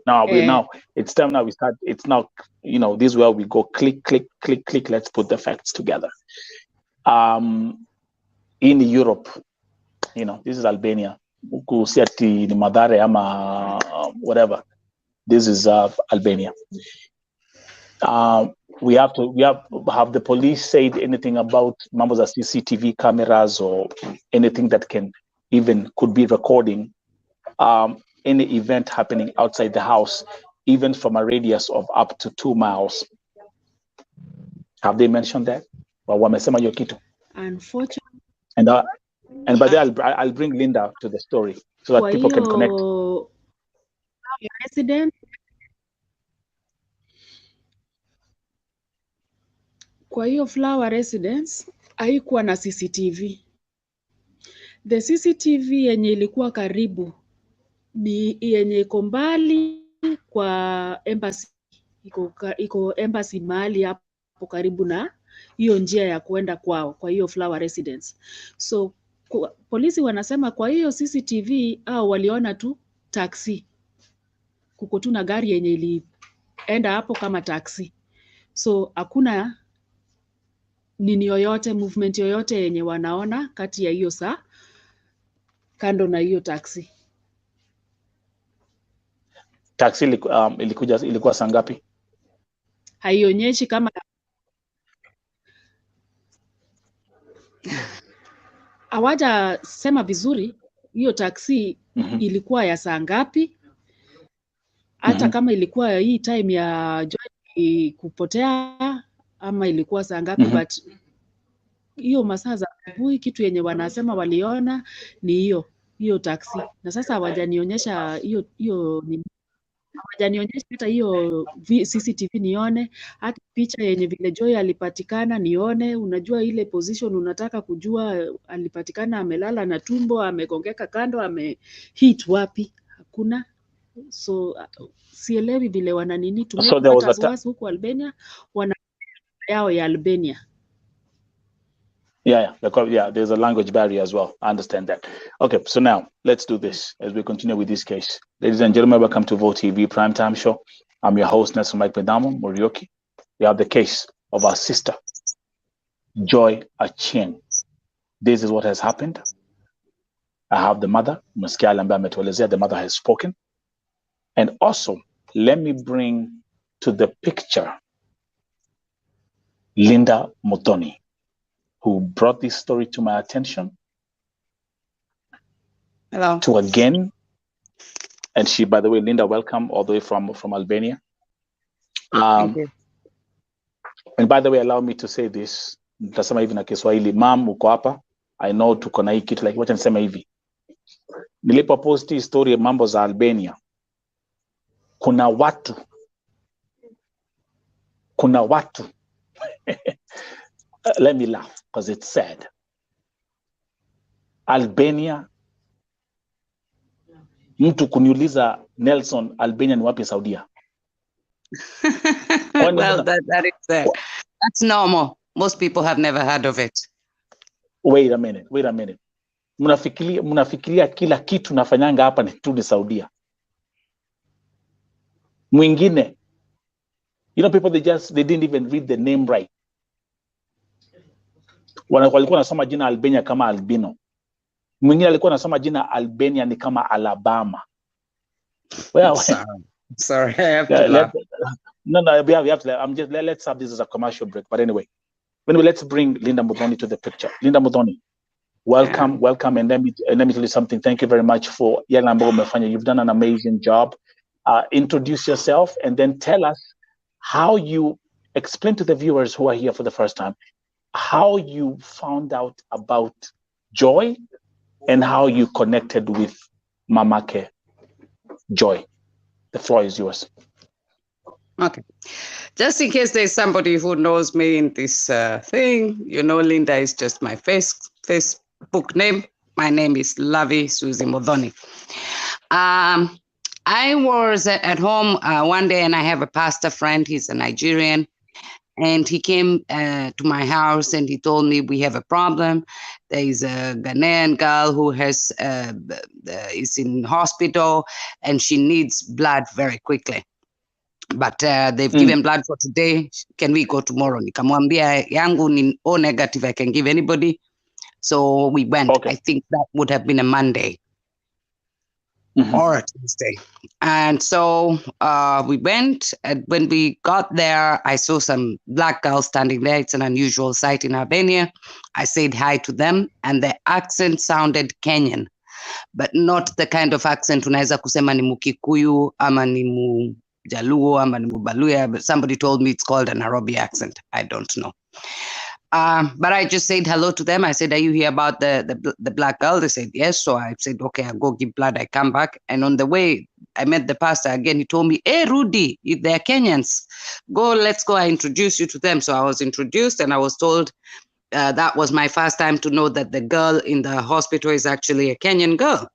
Now it's time now we start. It's now, this is where we go click. Let's put the facts together. In Europe, this is Albania. Kusiati ni Madare ama whatever. This is Albania. We have the police said anything about members of CCTV cameras or anything that could be recording any event happening outside the house, even from a radius of up to 2 miles. Have they mentioned that? Wamesema hiyo kitu? Unfortunately. And by then I'll bring Linda to the story so that people can connect. Resident. Kwa hiyo Flower Residence haikuwa na CCTV. The CCTV yenye ilikuwa karibu ni yenye iko mbali kwa embassy. Iko embassy mahali hapo karibu na hiyo njia ya kwenda kwao, kwa hiyo Flower Residence. So polisi wanasema kwa hiyo CCTV au waliona tu taxi. Kuko tu na gari yenye ilienda hapo kama taxi. So hakuna nini yoyote, movement yoyote yenye wanaona kati ya hiyo saa kando na hiyo taxi. Taxi ilikuwa saa ngapi? Haionyeshi kama hawaja sema vizuri hiyo taxi ilikuwa ya saa ngapi. Hata kama ilikuwa hii time ya Joy kupotea ama ilikuwa saa ngapi, but hiyo masaa za asubuhi kitu yenye wanasema waliona ni hiyo taxi. Na sasa hawajanionyesha hiyo ni hawajanionyesha hata hiyo CCTV nione, hata picha yenye vile Joy alipatikana nione. Unajua ile position unataka kujua alipatikana amelala na tumbo, amegongeka kando, amehit wapi? Hakuna. So sielewi vile wana nini to make matters worse huku Albania, wana yao ya Albania. Yeah, there's a language barrier as well. I understand that. Okay, so now let's do this as we continue with this case. Ladies and gentlemen, welcome to Vote TV Primetime Show. I'm your host, Nelson Mike Medamo Morioki. We have the case of our sister, Joy ACHIENG. This is what has happened. I have the mother, the mother has spoken. And also, let me bring to the picture Linda Muthoni, who brought this story to my attention. Hello. To again, and she, by the way, Linda, welcome all the way from Albania. Thank you. And by the way, allow me to say this. Nitasema hivi na Kiswahili. Mom, uko hapa. I know tuko na hii kitu, like wacha nisema hivi. Nilipopost hii story mambo za Albania, kuna watu let me laugh because it's sad. Albania, mtu kuniuliza Nelson, Albania ni wapi Saudia? Well, that is that's normal. Most people have never heard of it. Wait a minute. Mnafikiria kila kitu nafanyanga hapa ni tu ni Saudia. Mwingine, people they didn't even read the name right. Walikuwa nasoma jina Albania kama albino. Mwingine alikuwa nasoma jina Albania ni kama Alabama. Well, sorry, I have to laugh. No, we have to. Let's have this as a commercial break. But anyway, let's bring Linda Muthoni to the picture. Linda Muthoni, welcome, and let me tell you something. Thank you very much for Yelambo Mefanya. You've done an amazing job. Introduce yourself and then tell us how you explain to the viewers who are here for the first time how you found out about Joy and how you connected with Mamake Joy. The floor is yours. Okay. Just in case there's somebody who knows me in this thing, Linda is just my Facebook name. My name is Lavi Susie Muthoni. I was at home one day and I have a pastor friend. He's a Nigerian. And he came to my house and he told me we have a problem. There is a Ghanaian girl who is in hospital and she needs blood very quickly. But they've given blood for today. Can we go tomorrow? Nikamwambia yangu ni O negative, I can give anybody. So we went. Okay. I think that would have been a Monday. Or a Tuesday. And so we went, and when we got there, I saw some black girls standing there. It's an unusual sight in Albania. I said hi to them, and the accent sounded Kenyan, but not the kind of accent unaweza kusema ni Mukikuyu, ama ni Mujaluo, ama ni Mubaluya, but somebody told me it's called a Nairobi accent. I don't know. But I just said hello to them. I said, are you here about the black girl? They said, yes. So I said, okay, I'll go give blood. I come back. And on the way, I met the pastor again. He told me, hey, Rudy, they're Kenyans. Let's go. I introduce you to them. So I was introduced and I was told that was my first time to know that the girl in the hospital is actually a Kenyan girl.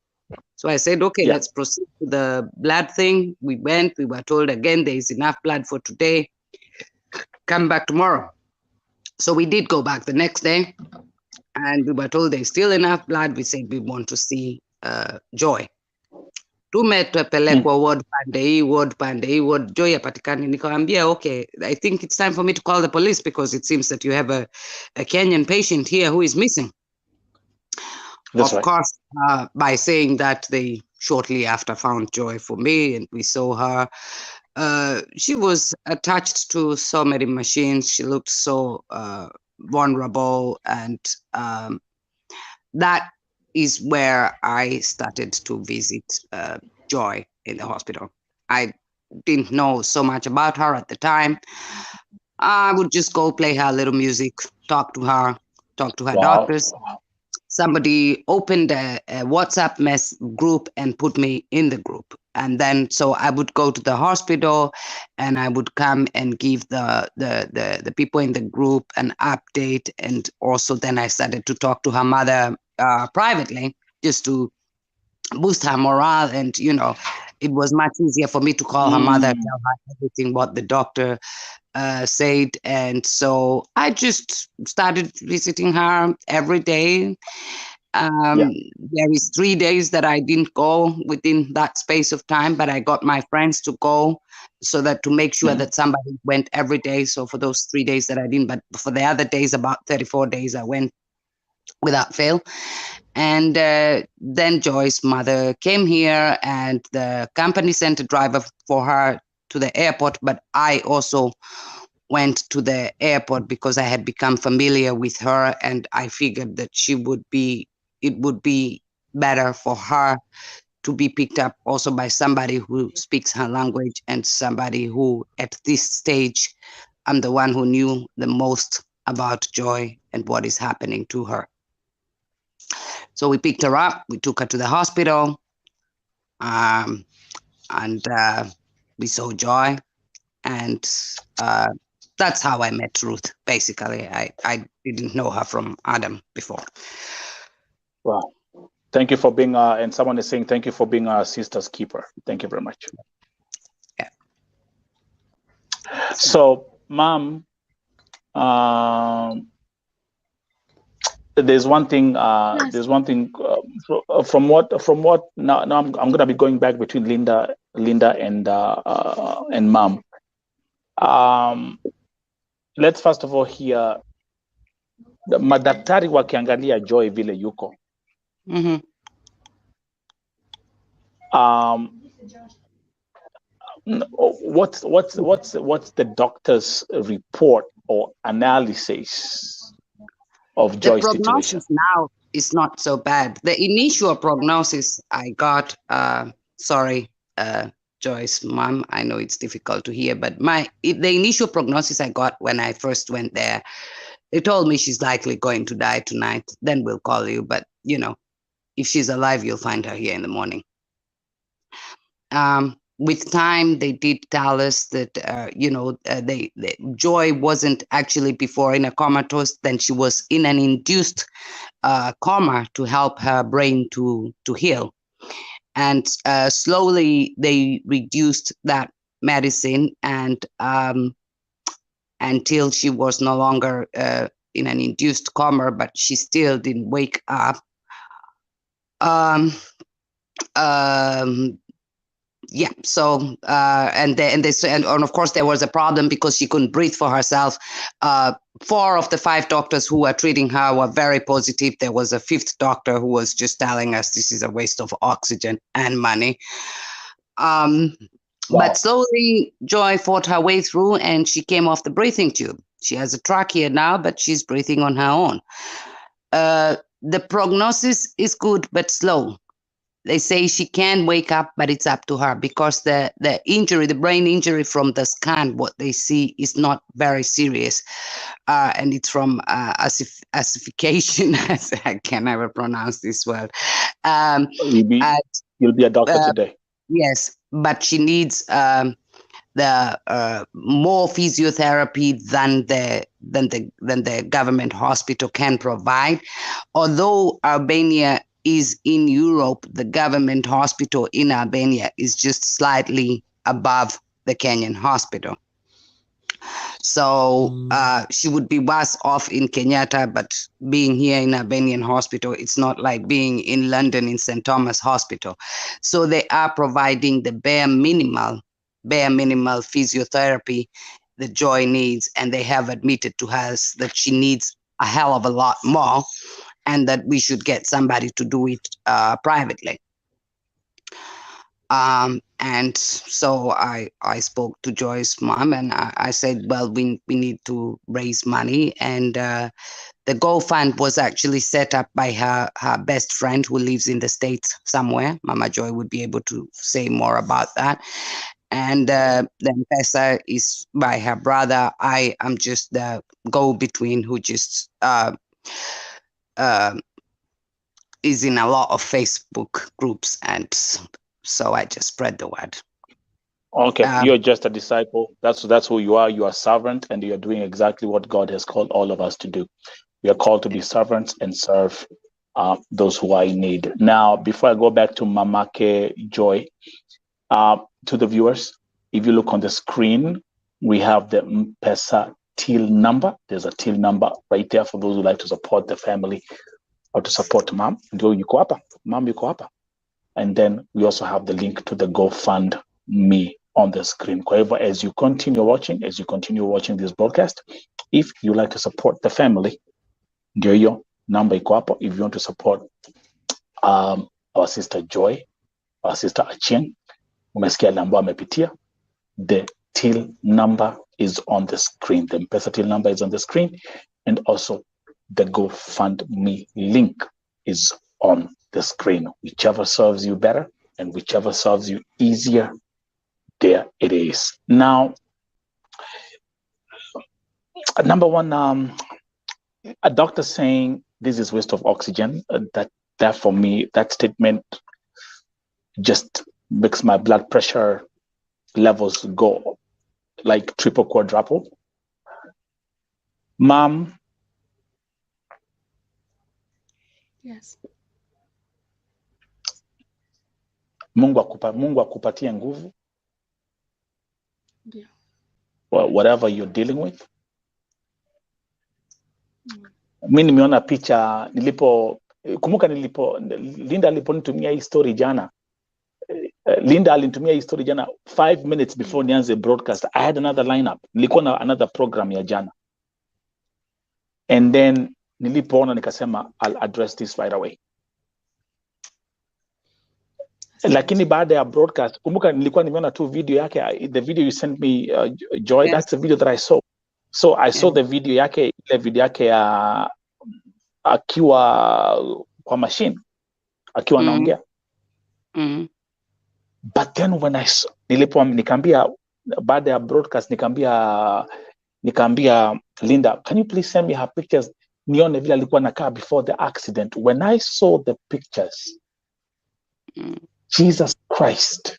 So I said, okay, let's proceed to the blood thing. We went. We were told again, there is enough blood for today. Come back tomorrow. So we did go back the next day and we were told there's still enough blood. We said we want to see Joy. Tumepelekwa ward pande hii, ward Joy hapatikani. Nikamwambia, okay, I think it's time for me to call the police because it seems that you have a Kenyan patient here who is missing. That's of course, by saying that they shortly after found Joy for me and we saw her. She was attached to so many machines. She looked so vulnerable. And that is where I started to visit Joy in the hospital. I didn't know so much about her at the time. I would just go play her little music, talk to her doctors. Somebody opened a WhatsApp group and put me in the group. And then so I would go to the hospital, and I would come and give the people in the group an update. And also then I started to talk to her mother privately, just to boost her morale. And it was much easier for me to call her mother, tell her everything what the doctor said. And so I just started visiting her every day. There is 3 days that I didn't go within that space of time, but I got my friends to go, so that to make sure that somebody went every day. So for those 3 days that I didn't, but for the other days, about 34 days, I went without fail. And then Joy's mother came here, and the company sent a driver for her to the airport, but I also went to the airport because I had become familiar with her, and I figured that it would be better for her to be picked up also by somebody who speaks her language, and somebody who at this stage, I'm the one who knew the most about Joy and what is happening to her. So we picked her up, we took her to the hospital, and we saw Joy, and that's how I met Ruth. Basically, I didn't know her from Adam before. Wow. Thank you for being, and someone is saying, thank you for being our sister's keeper. Thank you very much. Yeah. So, Mom, there's one thing. There's one thing from what now. I'm gonna be going back between Linda and Mom. Let's first of all hear madaktari wakiangalia Joy vile yuko. What's the doctor's report or analysis of Joy's situation? The prognosis now is not so bad. The initial prognosis I got, sorry, Joy's mom, I know it's difficult to hear, but the initial prognosis I got when I first went there, they told me she's likely going to die tonight. Then we'll call you, but if she's alive, you'll find her here in the morning. With time, they did tell us that Joy wasn't actually before in a comatose. Then she was in an induced coma to help her brain to heal, and slowly they reduced that medicine, and until she was no longer in an induced coma, but she still didn't wake up. Yeah. So and of course there was a problem because she couldn't breathe for herself. 4 of the 5 doctors who were treating her were very positive. There was a 5th doctor who was just telling us this is a waste of oxygen and money. Wow. But slowly Joy fought her way through, and she came off the breathing tube. She has a trachea now, but she's breathing on her own. The prognosis is good but slow. They say she can wake up, but it's up to her, because the injury, the brain injury from the scan, what they see is not very serious. And it's from acidification. I can never pronounce this word. You'll be a doctor today. Yes, but she needs the more physiotherapy than the government hospital can provide. Although Albania is in Europe, the government hospital in Albania is just slightly above the Kenyan hospital. So she would be worse off in Kenyatta, but being here in Albanian hospital, it's not like being in London in St. Thomas Hospital. So they are providing the bare minimal physiotherapy that Joy needs, and they have admitted to us that she needs a hell of a lot more, and that we should get somebody to do it privately. And so I spoke to Joy's mom, and I said, well, we need to raise money. And the GoFund was actually set up by her best friend who lives in the States somewhere. Mama Joy would be able to say more about that. And the M-Pesa is by her brother. I am just the go-between who just is in a lot of Facebook groups and So I just spread the word. Okay, you're just a disciple. That's who you are. You are servant, and you're doing exactly what God has called all of us to do. We are called to be servants and serve those who are in need. Now, before I go back to Mamake Joy, to the viewers, if you look on the screen, we have the M-Pesa till number. There's a till number right there for those who like to support the family or to support mom. Ndio yuko hapa, mom yuko hapa. And then we also have the link to the GoFundMe on the screen. However, as you continue watching this broadcast, if you like to support the family, ndio hiyo number iko hapo. If you want to support our sister Joy, our sister Achieng, umesikia namba amepitia, the till number is on the screen. The M-Pesa till number is on the screen, and also the GoFundMe link is on the screen. Whichever serves you better and whichever serves you easier, there it is. Now, number one, a doctor saying this is waste of oxygen. That for me, that statement just makes my blood pressure levels go like triple, quadruple. Mom. Yes. Mungu akupatie nguvu. Yeah. Well, whatever you're dealing with. Mimi nimeona picha kumbuka Linda aliponitumia hii story jana. Linda alinitumia hii story jana 5 minutes before nianze broadcast. I had another lineup. Nilikuwa na another program ya jana. And then nilipoona nikasema I'll address this right away. Lakini baada ya broadcast, kumbuka nilikuwa nimeona tu video yake, the video you sent me, Joy, yes. That's the video that I saw. So I saw the video yake, ile video yake ya akiwa kwa machine, akiwa anaongea. But then when I saw, nikaambia baada ya broadcast, nikaambia Linda, can you please send me her pictures? Nione vile alikuwa nakaa before the accident. When I saw the pictures, Jesus Christ,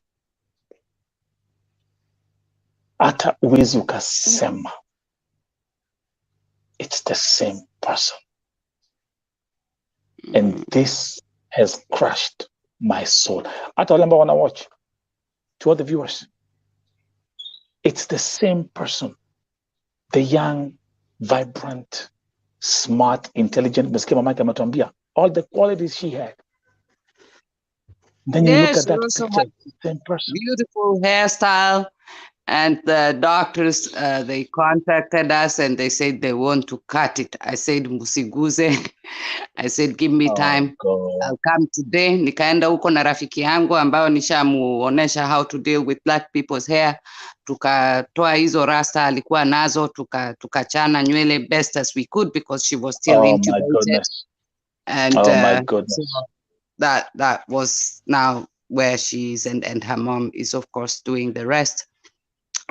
hata uwezi ukasema, it's the same person. And this has crushed my soul. Hata wale ambao wana watch, to all the viewers, it's the same person. The young, vibrant, smart, intelligent, mesikia mamake ametuambia, all the qualities she had. Then you look at that picture, same person. Beautiful hairstyle. And the doctors, they contacted us and they said they want to cut it. I said, musiguze. I said, give me time. I'll come today. Nikaenda huko na rafiki yangu ambao nishamuonesha how to deal with black people's hair. Tukatoa hizo rasta alikuwa nazo, tukachana nywele best as we could because she was still intubated. My goodness. And my goodness. So that was now where she is, and her mom is of course doing the rest.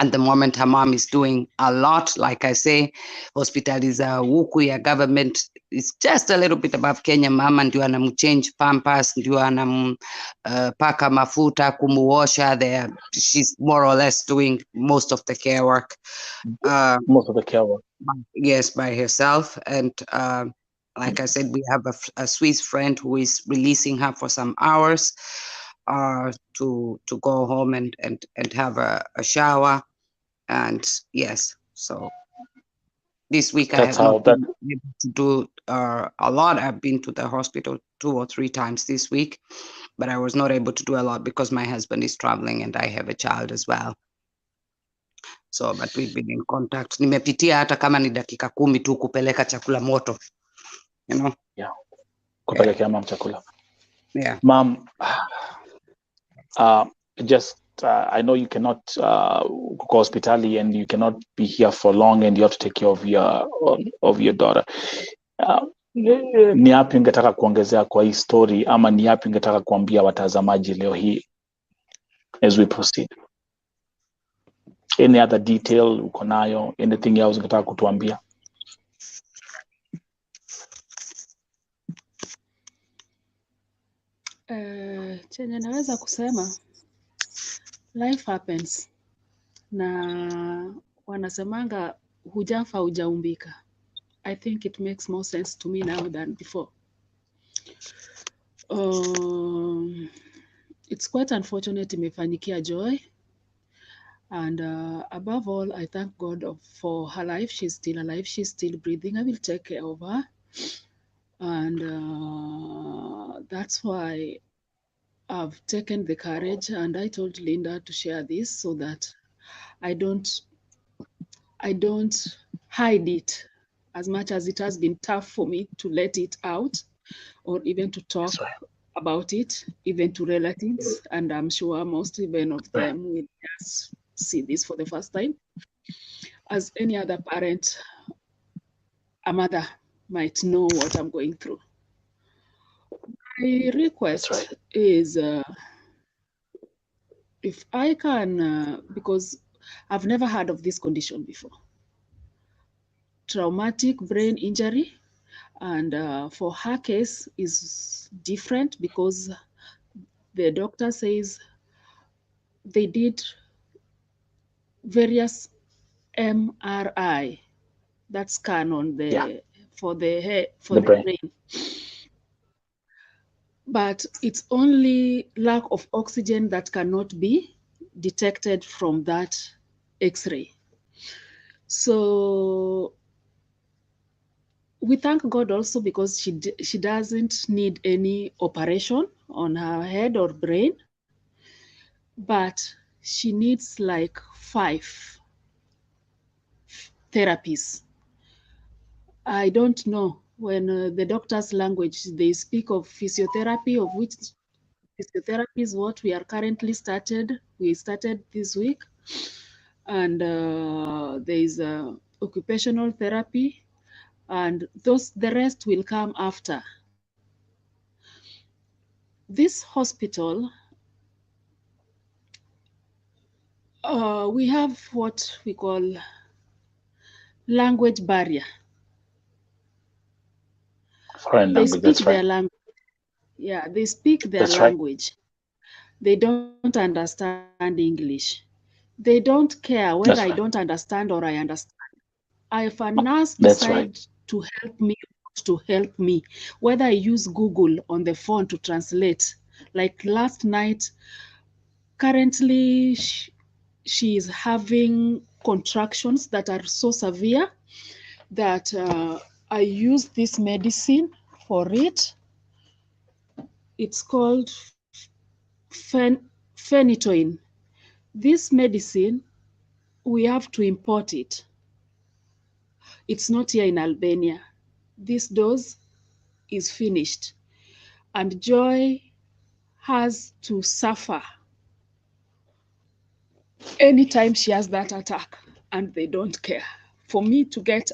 At the moment, her mom is doing a lot. Like I say, hospital is a wuku ya government. It's just a little bit above Kenya. Mama ndio anamchange pampers, ndio paka mafuta, kumuosha. There, she's more or less doing most of the care work. Most of the care work. Yes, by herself. And like I said, we have a Swiss friend who is releasing her for some hours to go home and have a shower. And yes, so this week I have not been able to do a lot. I've been to the hospital 2 or 3 times this week, but I was not able to do a lot because my husband is traveling and I have a child as well. So, but we've been in contact. Nimepitia hata kama ni dakika 10 tu kupeleka chakula moto, you know. Yeah. Kupelekea mom chakula. Yeah. Mom, I know you cannot go hospitali and you cannot be here for long and you have to take care of your daughter. Ni yapi ungetaka kuongezea kwa hii story ama ni yapi ungetaka kuambia watazamaji leo hii as we proceed? Any other detail uko nayo? Anything else ungetaka kutuambia? Chenye naweza kusema, life happens, na wanasemanga hujafa hujaumbika. I think it makes more sense to me now than before. It's quite unfortunate imefanyikia Joy, and above all, I thank God for her life. She's still alive, she's still breathing. I will take care of her, and that's why I've taken the courage, and I told Linda to share this so that I don't hide it, as much as it has been tough for me to let it out or even to talk about it, even to relatives. And I'm sure most even of them will just see this for the first time. As any other parent, a mother might know what I'm going through. My request is if I can, because I've never heard of this condition before, traumatic brain injury, and for her case is different because the doctor says they did various MRI, that scan on the for the head, for the brain. But it's only lack of oxygen that cannot be detected from that X-ray. So we thank God also because she doesn't need any operation on her head or brain, but she needs like 5 therapies. I don't know, when the doctor's language, they speak of physiotherapy, of which physiotherapy is what we are currently started. We started this week. And there is occupational therapy, and the rest will come after. This hospital, we have what we call language barrier. Foreign they language, speak that's their right. language. Yeah, they speak their That's right. language. They don't understand English. They don't care whether I That's don't right. understand or I understand. If a nurse That's right. decide to help me, whether I use Google on the phone to translate, like last night, currently she is having contractions that are so severe that I use this medicine for it. It's called phenytoin. This medicine, we have to import it. It's not here in Albania. This dose is finished, and Joy has to suffer anytime she has that attack, and they don't care. For me to get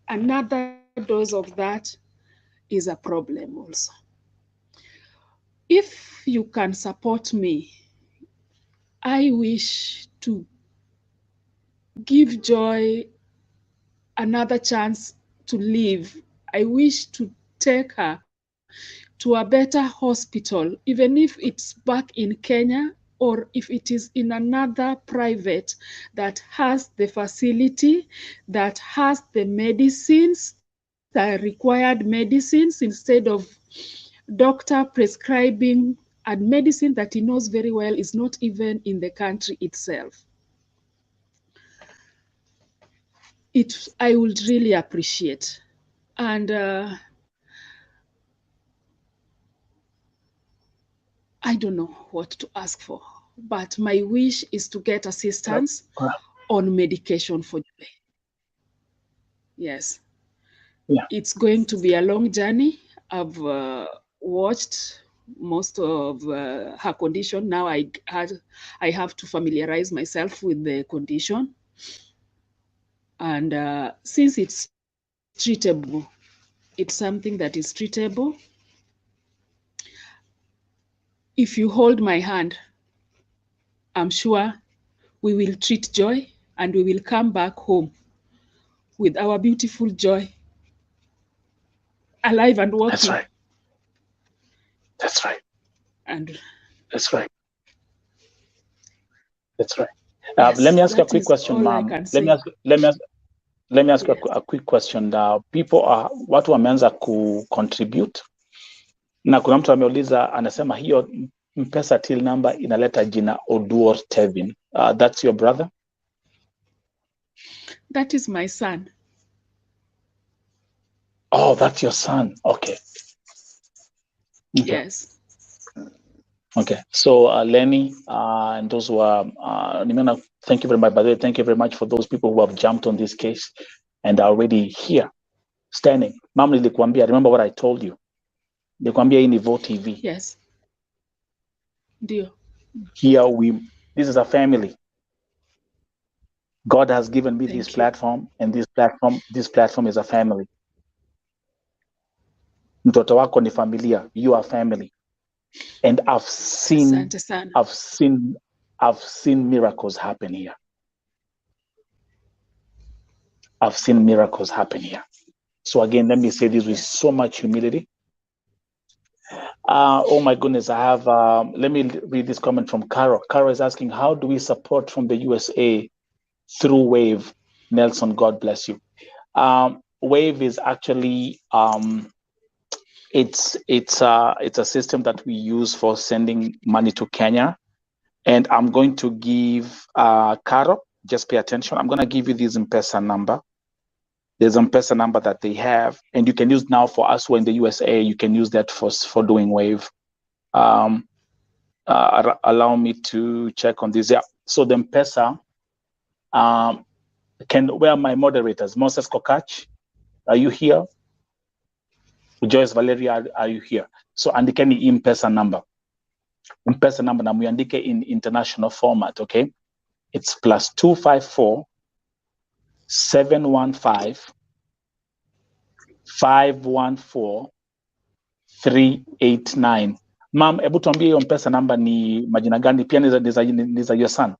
another dose of that is a problem also. If you can support me, I wish to give Joy another chance to live. I wish to take her to a better hospital, even if it's back in Kenya, or if it is in another private that has the facility, that has the medicines, the required medicines, instead of doctor prescribing a medicine that he knows very well is not even in the country itself. I would really appreciate. And I don't know what to ask for, but my wish is to get assistance on medication for Joy. Yes. Yeah. It's going to be a long journey. I've watched most of her condition. Now I have to familiarize myself with the condition. And since it's treatable, it's something that is treatable. If you hold my hand, I'm sure we will treat Joy and we will come back home with our beautiful Joy alive and walking. That's right. That's right. And That's right. That's right. yes, Let me ask you a that quick is question, all I ma'am. can Let me say. ask. Let me ask you Yes. a quick question. People are watu wameanza contribute na kuna mtu ameuliza anasema hiyo mpesa till number inaleta jina Oduor Tevin. That's your brother? That is my son. Oh, that's your son. Okay. Yes. Okay. So Lenny and those who are thank you very much. By the way, thank you very much for those people who have jumped on this case and are already here standing. Mom, nilikuambia, remember what I told you. Nilikuambia hii ni Vo TV. Yes. Ndio. Here this is a family. God has given me this Thank you. platform, and this platform is a family. Mtoto wako ni familia. You are family. And I've seen miracles happen here. I've seen miracles happen here. So again, let me say this with so much humility. Oh my goodness, I have, let me read this comment from Carol. Carol is asking, how do we support from the USA through Wave? Nelson, God bless you. Wave is actually, it's a system that we use for sending money to Kenya. And I'm going to give Carol, just pay attention. I'm going to give you this M-Pesa number. There's an M-Pesa number that they have, and you can use now for us who are in the USA. You can use that for doing Wave. Allow me to check on this. Yeah. So the M-Pesa, where are my moderators? Moses Kokach, are you here? Joyce Valeria, are you here? So andikeni M-Pesa number. M-Pesa number na muandike in international format, okay? It's +254 715 514 389. Ma'am, hebu tuambie hiyo M-Pesa number ni majina gani? Pia ni za your son?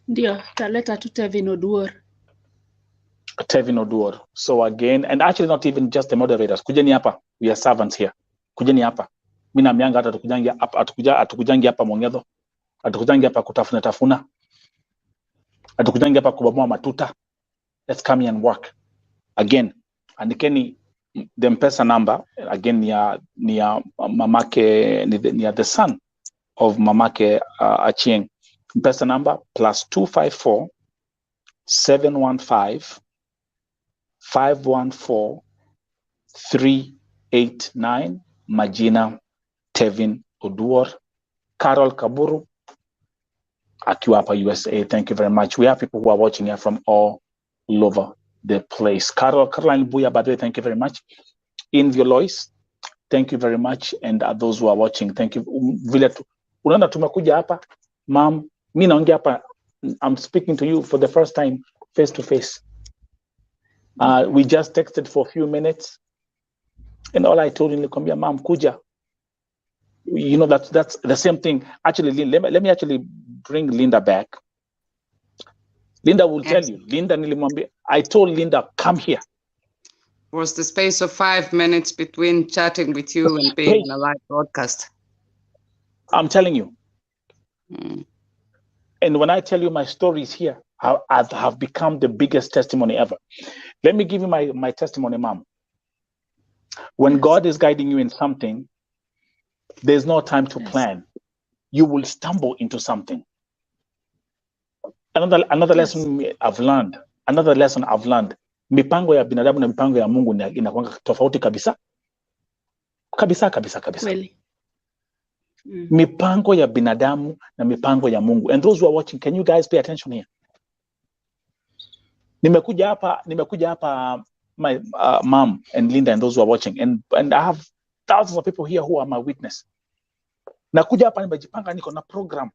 Ndio, taleta tu Tevin Oduor. Tevin Oduor. So again, and actually not even just the moderators. Kujeni hapa. We are servants here. Kujeni hapa. Mimi na mianga hata tukujangi hapa, atukujangi hapa Mongedho. Atukujangi hapa tafuna. Atukujangi hapa kubomoa matuta. Let's come here and work. Again, andikeni the M-Pesa number, again ni ya mamake, ni ya the son of mamake Achieng. M-Pesa number +254 715 514 389. Majina Tevin Oduor. Carol Kaburu akiwa hapa USA. Thank you very much. We have people who are watching here from all over the place. Caroline Buya, by the way, thank you very much. In Lois, thank you very much. And those who are watching, thank you. Vile unaona tumekuja hapa, ma'am, mimi naongea hapa, I'm speaking to you for the first time face to face. We just texted for a few minutes, and all I told you, nilikwambia, ma'am, kuja. You know, that's the same thing. Actually, let me actually bring Linda back. Linda will tell you. Linda nilimwambia, I told Linda, come here. Was the space of 5 minutes between chatting with you and being in a live broadcast. I'm telling you. And when I tell you my stories here, I have become the biggest testimony ever. Let me give you my testimony, ma'am. When God is guiding you in something, there's no time to plan. You will stumble into something. Another lesson I've learned. Mipango ya binadamu na mipango ya Mungu inakuwa tofauti kabisa. Kabisa. Kweli. Mipango ya binadamu na mipango ya Mungu. And those who are watching, can you guys pay attention here? Nimekuja hapa my mom and Linda and those who are watching, and I have thousands of people here who are my witness. Nakuja hapa nimejipanga, niko na program.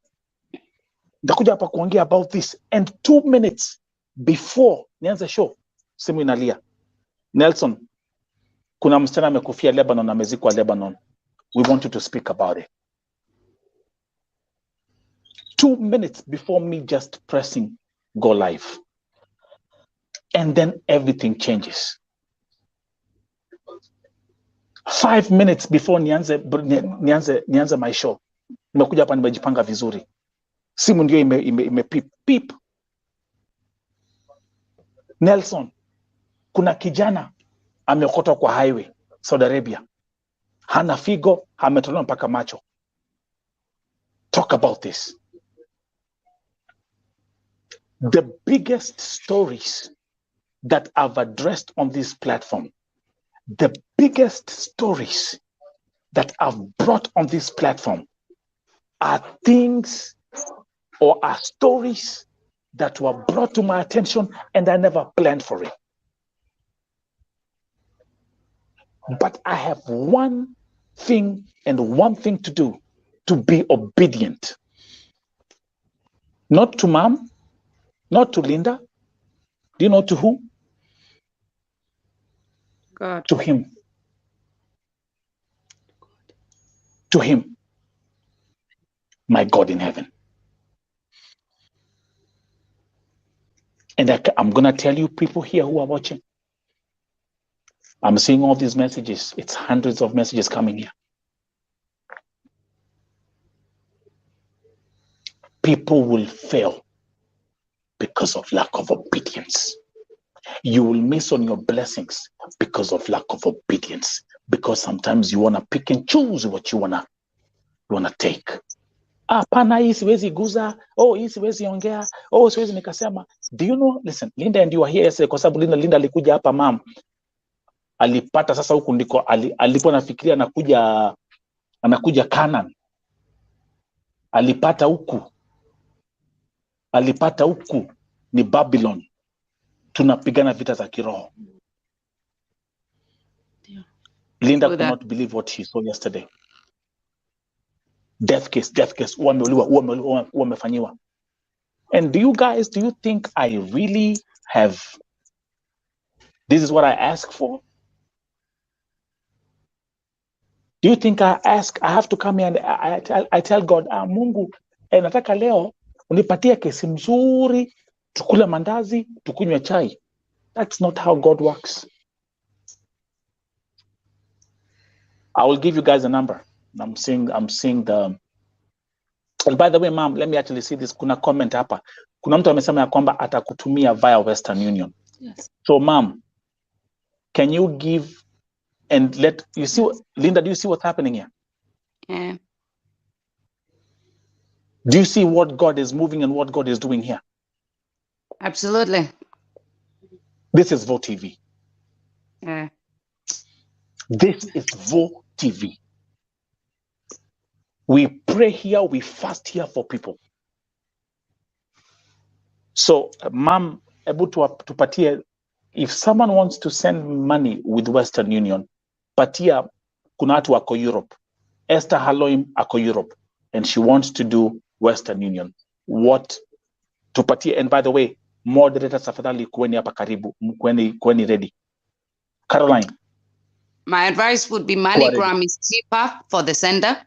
Ndakuja hapa kuongea about this, and 2 minutes before nianze show, simu inalia. Nelson, kuna msichana amekufia Lebanon, amezikwa Lebanon. We want you to speak about it. 2 minutes before me just pressing go live. And then everything changes. 5 minutes before nianze my show, nimekuja hapa nimejipanga vizuri, simu ndio ime pip. Nelson, kuna kijana ameokotwa kwa highway Saudi Arabia, hana figo, ametolewa mpaka macho. Talk about this. The biggest stories that I've addressed on this platform, the biggest stories that I've brought on this platform are things or are stories that were brought to my attention and I never planned for it. But I have one thing and one thing to do, to be obedient. Not to mom, not to Linda. Do you know to who? God. To him. To him. My God in heaven. And I'm going to tell you, people here who are watching, I'm seeing all these messages. It's hundreds of messages coming here. People will fail because of lack of obedience. You will miss on your blessings because of lack of obedience. Because sometimes you want to pick and choose what you wanna take. Pana hii siwezi guza, hii siwezi ongea, siwezi nikasema. Do you know, listen, Linda and you are here yesterday kwa sababu Linda alikuja hapa mom. Alipata sasa huku ndiko alipo nafikiria anakuja Canaan. Alipata huku ni Babylon. Tunapigana vita za kiroho. Yeah. Linda could not believe what she saw yesterday. Death case, wamefanyiwa. And do you think I really have, this is what I ask for? Do you think I have to come here and I tell God, Mungu, nataka leo unipatie kesi mzuri, tukule mandazi, tukunywe chai. That's not how God works. I will give you guys a number. I'm seeing the, and by the way, mom, let me actually see this. Kuna comment hapa. Kuna mtu amesema ya kwamba atakutumia via Western Union. Yes. So mom, can you give and let, you see, Linda, do you see what's happening here? Yeah. Do you see what God is moving and what God is doing here? Absolutely. This is Vo TV. Yeah. This is Vo TV. We pray here, we fast here for people. So, mom, able to tupatie, if someone wants to send money with Western Union, patia kuna watu wako Europe. Esther Haloim ako Europe, and she wants to do Western Union. What tupatie? And by the way, moderators afadhali kuweni hapa karibu, kuweni ready. Caroline. My advice would be MoneyGram is cheaper for the sender.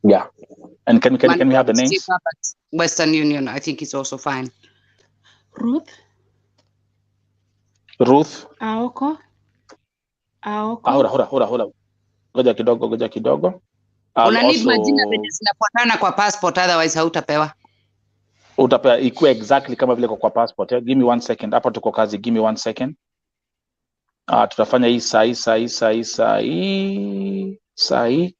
Yeah. And can we have the names? Cheaper, but Western Union, I think, is also fine. Ruth. Aoko. Hold. Goja kidogo. Unanid majina venye zinafuatana kwa passport, otherwise hautapewa. Utapewa ikuwe exactly kama vile kwa passport. Give me 1 second. Hapa tuko kazi. Give me 1 second. Tutafanya hii sahi.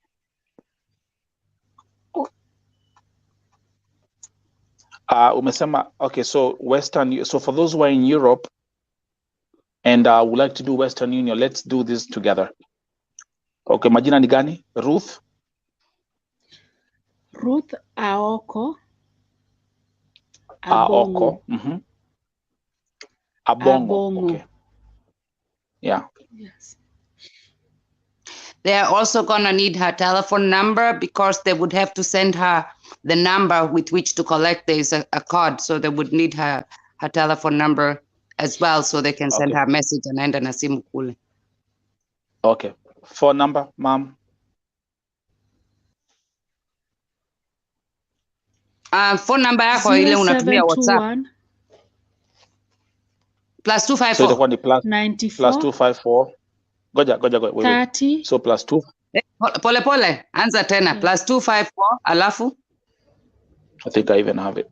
Umesema, okay, so for those who are in Europe and would like to do Western Union, let's do this together. Okay, majina ni gani? Ruth Aoko. Aoko. Abongo. Okay. Yeah. Yes. They are also going to need her telephone number because they would have to send her the number with which to collect. There's a card, so they would need her telephone number as well, so they can send her a message and enda na simu kule. Okay. Phone number, ma'am. Phone number yako ile unatumia WhatsApp. +254. So itakuwa ni plus 94. +254 Goja, wait. 30. So plus 2. Pole pole, anza tena. Plus 254, alafu? I think I even have it.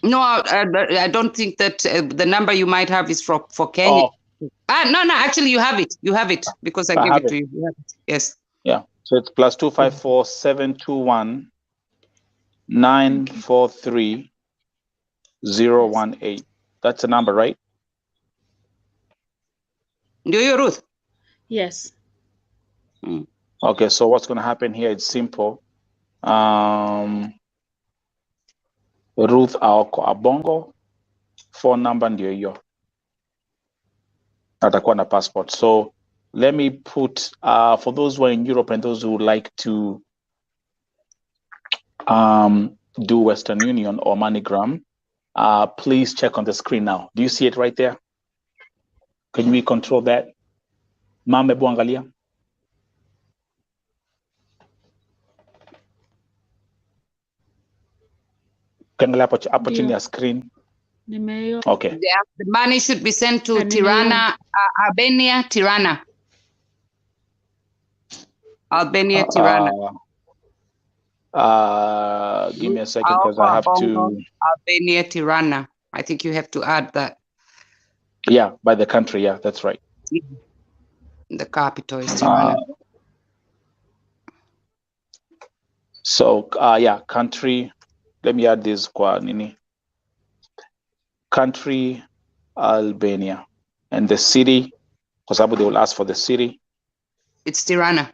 No, I don't think that the number you might have is for Kenya. Oh, No, actually you have it. You have it because I gave it to you. You have it. Yes. yeah. So it's plus 254 721 943 018. That's the number, right? Do you, Ruth? Yes. Okay, so what's going to happen here? It's simple. Ruth Aoko Abongo, phone number ndio hiyo, atakuwa na passport. So let me put for those who are in Europe and those who would like to do Western Union or MoneyGram, please check on the screen now. Do you see it right there? Can we control that? Mame buangalia. Ukiangalia hapo chini ya screen. Okay. The money should be sent to Tirana, Albania, Tirana. Albania, Tirana. Give me a second because I have to. Albania, Tirana. I think you have to add that. Yeah, by the country. Yeah, that's right. The capital is Tirana. So, yeah, country. Let me add this kwa nini. Country, Albania, and the city, because they will ask for the city. It's Tirana.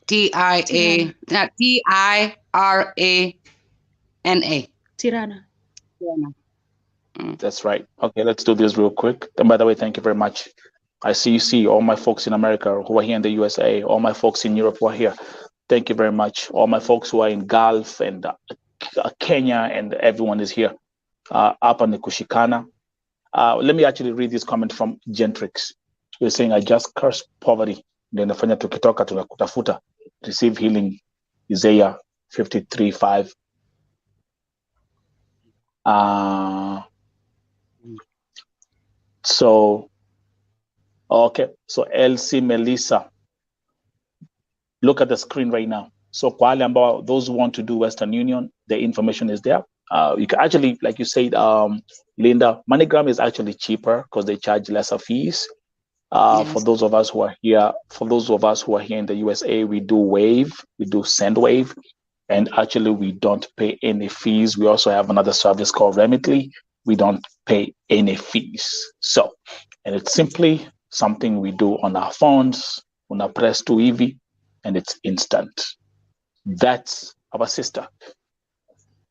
Tirana. Tirana. That's right. Okay, let's do this real quick. And by the way, thank you very much. I see all my folks in America who are here in the USA, all my folks in Europe who are here. Thank you very much. All my folks who are in Gulf and Kenya, and everyone is here. Up on the Kushikana. Let me actually read this comment from Gentrix. We're saying, I just curse poverty. Then nafanya tukitoka tunakutafuta. Receive healing. Isaiah 53:5. So, okay. So Elsie Melissa. Look at the screen right now. So kwa wale ambao, those who want to do Western Union, the information is there. You can actually, like you said, Linda, MoneyGram is actually cheaper because they charge lesser fees. Yes. For those of us who are here in the USA, we do Wave, we do SendWave, and actually we don't pay any fees. We also have another service called Remitly. We don't pay any fees. So, and it's simply something we do on our phones, on our press to EV, and it's instant. That's our sister.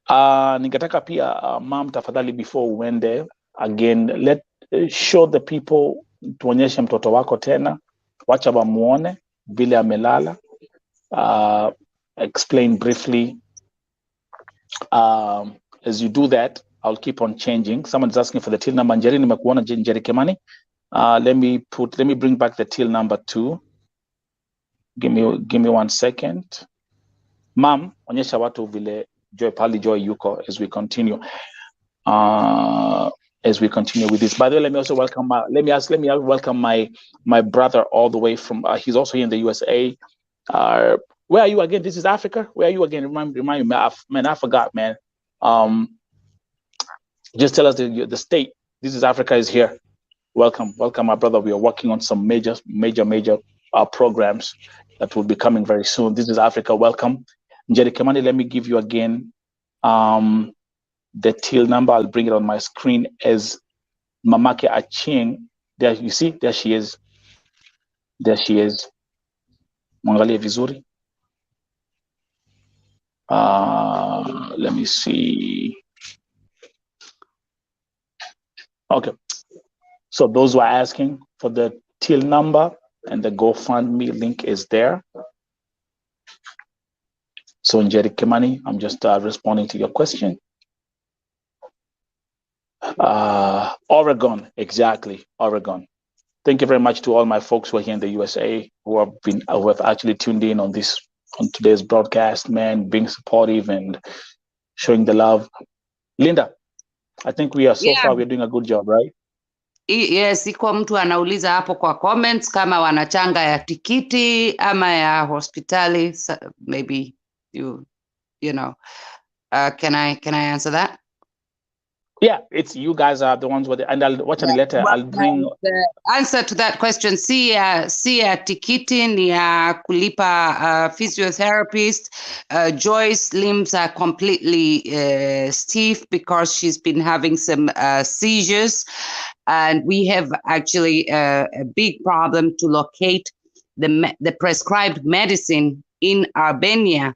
Ningetaka pia mom, tafadhali, before we went there again, let show the people, tuonyeshe mtoto wako tena, wacha wamuone vile amelala. Explain briefly. As you do that, I'll keep on changing. Someone's asking for the till number. Njeri, nimekuona Njeri Kimani. Let me bring back the till number 2. Give me 1 second. Mom, onyesha watu vile Joy yuko as we continue. As we continue with this. By the way, let me also welcome my brother all the way from he's also here in the USA. Where are you again? This is Africa. Where are you again? Remind me, man. I forgot, man. Just tell us the state. This is Africa is here. Welcome, my brother. We are working on some major programs that will be coming very soon. This is Africa. Welcome. Njeri Kimani, let me give you again the till number. I'll bring it on my screen as Mamake Achieng. There, you see, there she is. Mwangalie vizuri. Let me see. Okay. So those who are asking for the till number and the GoFundMe link is there. So Njeri Kimani, I'm just responding to your question. Oregon, exactly, Oregon. Thank you very much to all my folks who are here in the USA who have actually tuned in on today's broadcast, man, being supportive and showing the love. Linda, I think we are so far we're doing a good job, right? Yes, iko mtu anauliza hapo kwa comments kama wanachanga ya tikiti ama ya hospitali. So maybe you know. Can I answer that? Yeah, it's you guys are the ones with it. And I'll watch the letter. Well, I'll bring the answer to that question. Si ya tikiti ni ya kulipa physiotherapist. Joy's limbs are completely stiff because she's been having some seizures, and we have actually a big problem to locate the prescribed medicine in Albania.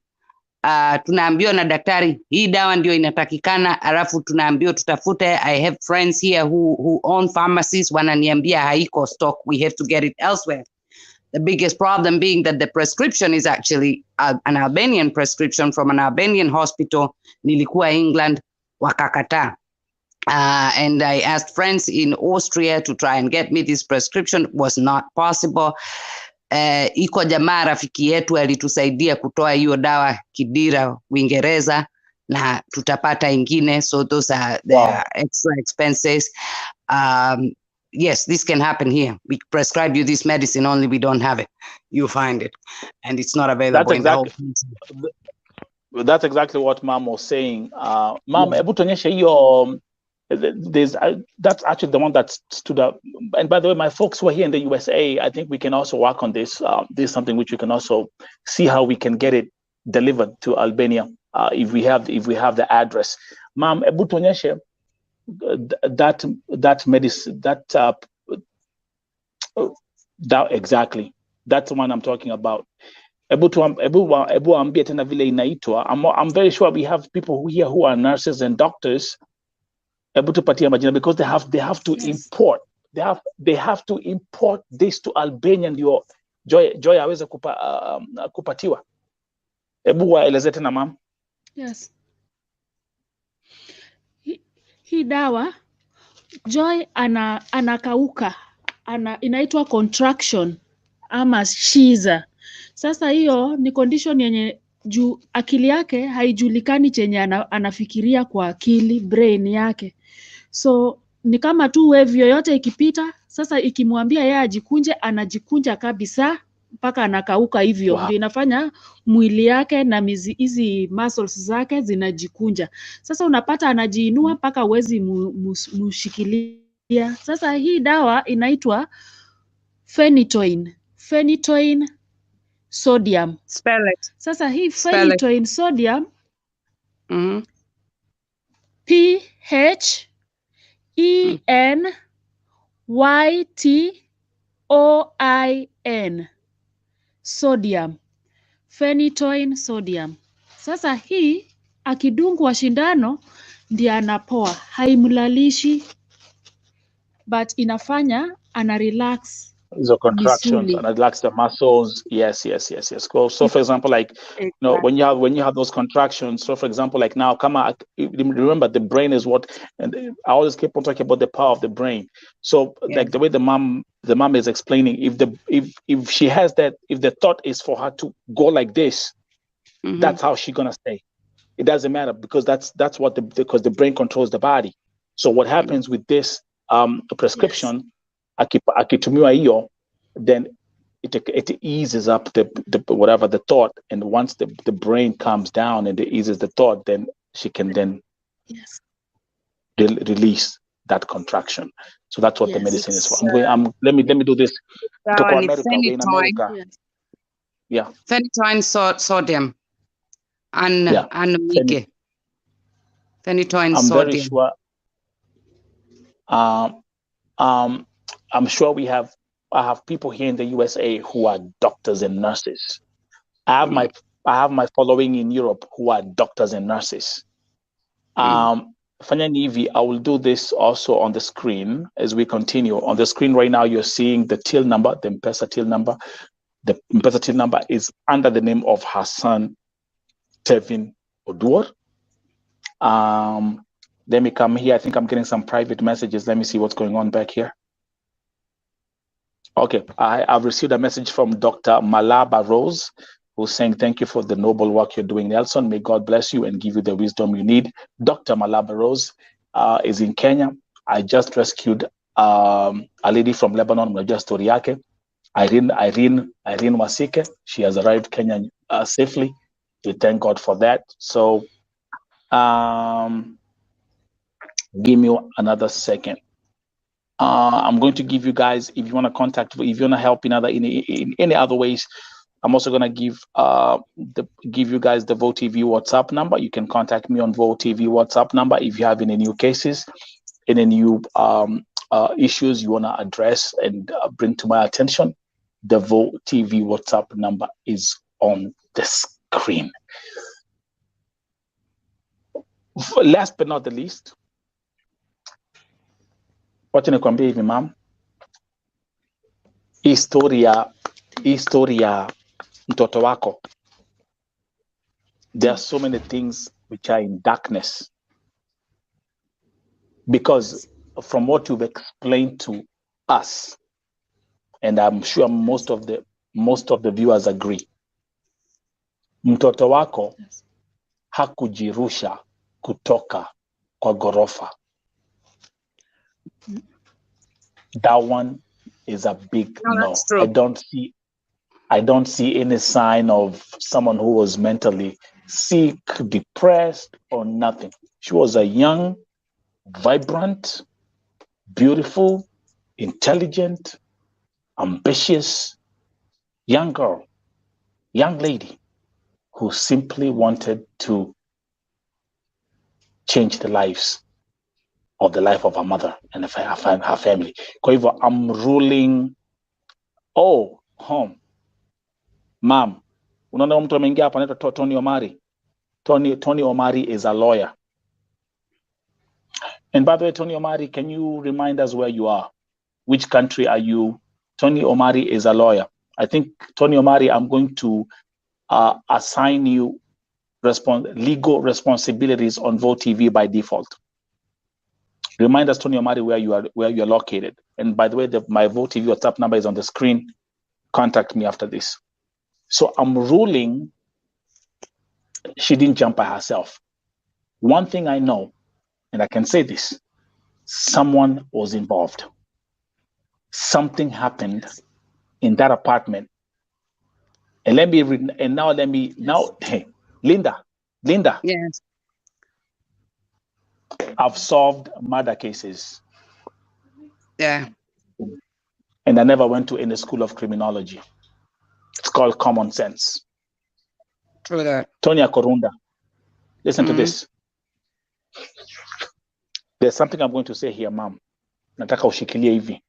Tunaambiwa na daktari hii dawa ndio inatakikana, alafu tunaambiwa tutafute. I have friends here who own pharmacies, wananiambia haiko stock, we have to get it elsewhere. The biggest problem being that the prescription is actually an Albanian prescription from an Albanian hospital. Nilikuwa England, wakakataa. And I asked friends in Austria to try and get me this prescription. It was not possible. Iko jamaa rafiki yetu alitusaidia kutoa hiyo dawa Kidira, Uingereza, na tutapata ingine. So those are the extra expenses. Yes, this can happen here. We prescribe you this medicine, only we don't have it. You find it, and it's not available in the whole country. That's exactly what Mom was saying. Mom, hebu tuonyeshe hiyo. There's that's actually the one that stood up. And by the way, my folks who are here in the USA, I think we can also work on this. This is something which we can also see how we can get it delivered to Albania if we have the address. Mom, hebu tuonyeshe that medicine, that exactly, that's the one I'm talking about. Ebu ambie tena vile inaitwa. I'm very sure we have people here who are nurses and doctors able to patia majina, because they have to import. They have to import this to Albania ndio Joy aweze kupatiwa. Ebu waeleze tena ma'am. Yes. Hii dawa Joy anakauka. Inaitwa contraction ama shiza. Sasa hiyo ni condition yenye juu akili yake haijulikani chenye anafikiria kwa akili, brain yake. So ni kama tu wave yoyote ikipita, sasa ikimwambia yeye ajikunje, anajikunja kabisa mpaka anakauka hivyo. Ndio inafanya mwili yake na hizi muscles zake zinajikunja. Sasa unapata anajiinua mpaka uwezi mushikilia. Sasa hii dawa inaitwa phenytoin sodium. Spell it. Sasa hii phenytoin sodium PHENYTOIN sodium. Phenytoin sodium. Sasa hii akidungwa shindano ndiye anapoa, haimlalishi, but inafanya ana relax the contractions and relax the muscles. Yes. So for example, like you know, when you have those contractions, so for example, like now, remember the brain is what, and I always keep on talking about the power of the brain. So like the way the mom is explaining, if she has that, if the thought is for her to go like this, that's how she's gonna stay. It doesn't matter, because that's what because the brain controls the body. So what happens with this prescription, akitumiwa hiyo, then it eases up the whatever the thought, and once the brain calms down and it eases the thought, then she can then release that contraction. So that's what the medicine is for. Let me do this. Phenytoin sodium and phenytoin I'm sodium. very sure. I'm sure I have people here in the USA who are doctors and nurses. I have my following in Europe who are doctors and nurses. Fanya Nivi, I will do this also on the screen as we continue. On the screen right now, you're seeing the till number, the M-Pesa till number. The M-Pesa till number is under the name of her son, Tevin Oduor. Let me come here. I think I'm getting some private messages. Let me see what's going on back here. Okay, I've received a message from Dr. Malaba Rose, who's saying, thank you for the noble work you're doing, Nelson. May God bless you and give you the wisdom you need. Dr. Malaba Rose is in Kenya. I just rescued a lady from Lebanon, mnajua story yake, Irene Wasike. She has arrived Kenya safely. We thank God for that. So give me another second. I'm going to give you guys, if you want to contact, if you want to help in any other ways, I'm also going to give you guys the Vote TV WhatsApp number. You can contact me on Vote TV WhatsApp number if you have any new cases, any new issues you want to address and bring to my attention. The Vote TV WhatsApp number is on the screen. Last but not the least, wacha nikwambie hivi ma'am, historia mtoto wako, there are so many things which are in darkness, because from what you've explained to us, and I'm sure most of the viewers agree, mtoto wako hakujirusha kutoka kwa ghorofa. That one is a big no. I don't see any sign of someone who was mentally sick, depressed, or nothing. She was a young, vibrant, beautiful, intelligent, ambitious young girl, young lady who simply wanted to change the life of her mother and her family. Kwa hivyo, I'm ruling home. Ma'am, unaona mtu ameingia hapa anaitwa Tony Omari. Tony Omari is a lawyer. And by the way, Tony Omari, can you remind us where you are? Which country are you? Tony Omari is a lawyer. I think, Tony Omari, I'm going to assign you legal responsibilities on Vote TV by default. Remind us, Tony Omari, where you're located. And by the way, my Vote TV WhatsApp number is on the screen. Contact me after this. So I'm ruling she didn't jump by herself. One thing I know, and I can say this, someone was involved. Something happened in that apartment. And hey, Linda. Yes. I've solved murder cases. Yeah. And I never went to any school of criminology. It's called common sense. True that. Tonya Korunda, listen to this. There's something I'm going to say here, ma'am. Nataka ushikilie hivi.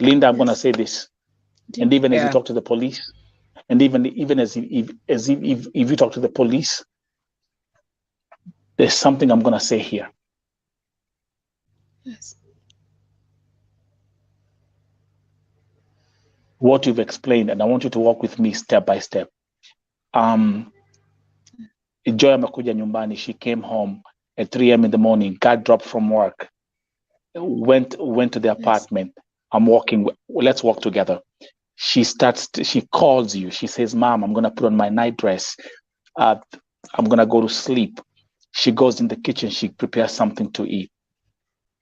Linda, I'm going to say this. And even as you talk to the police, and even as if you talk to the police, there's something I'm going to say here. Yes. What you've explained, and I want you to walk with me step by step. Joy amekuja nyumbani. She came home at 3 a.m. in the morning, got dropped from work, went to the apartment. I'm walking, let's walk together. She calls you. She says, Mom, I'm going to put on my night dress. I'm going to go to sleep. She goes in the kitchen. She prepares something to eat.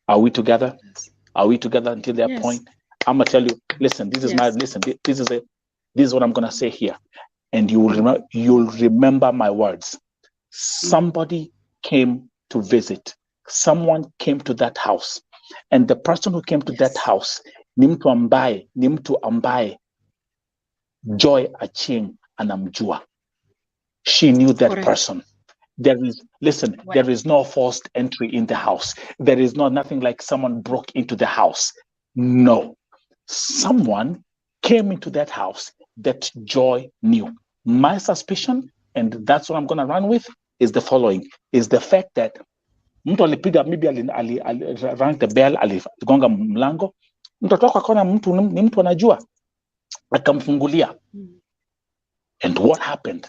Are we together? Yes. Are we together until that point? I'm going to tell you, listen, this is this is what I'm going to say here. And you'll remember my words. Somebody came to visit. Someone came to that house. And the person who came to that house, ni mtu ambaye Joy Achieng anamjua. She knew that person. There is no forced entry in the house. There is nothing like someone broke into the house. No. Someone came into that house that Joy knew. My suspicion, and that's what I'm going to run with, is the following, is the fact that mtu alipiga, maybe rang the bell, aligonga mlango, mtoto wako akaona ni mtu anajua, akamfungulia. And what happened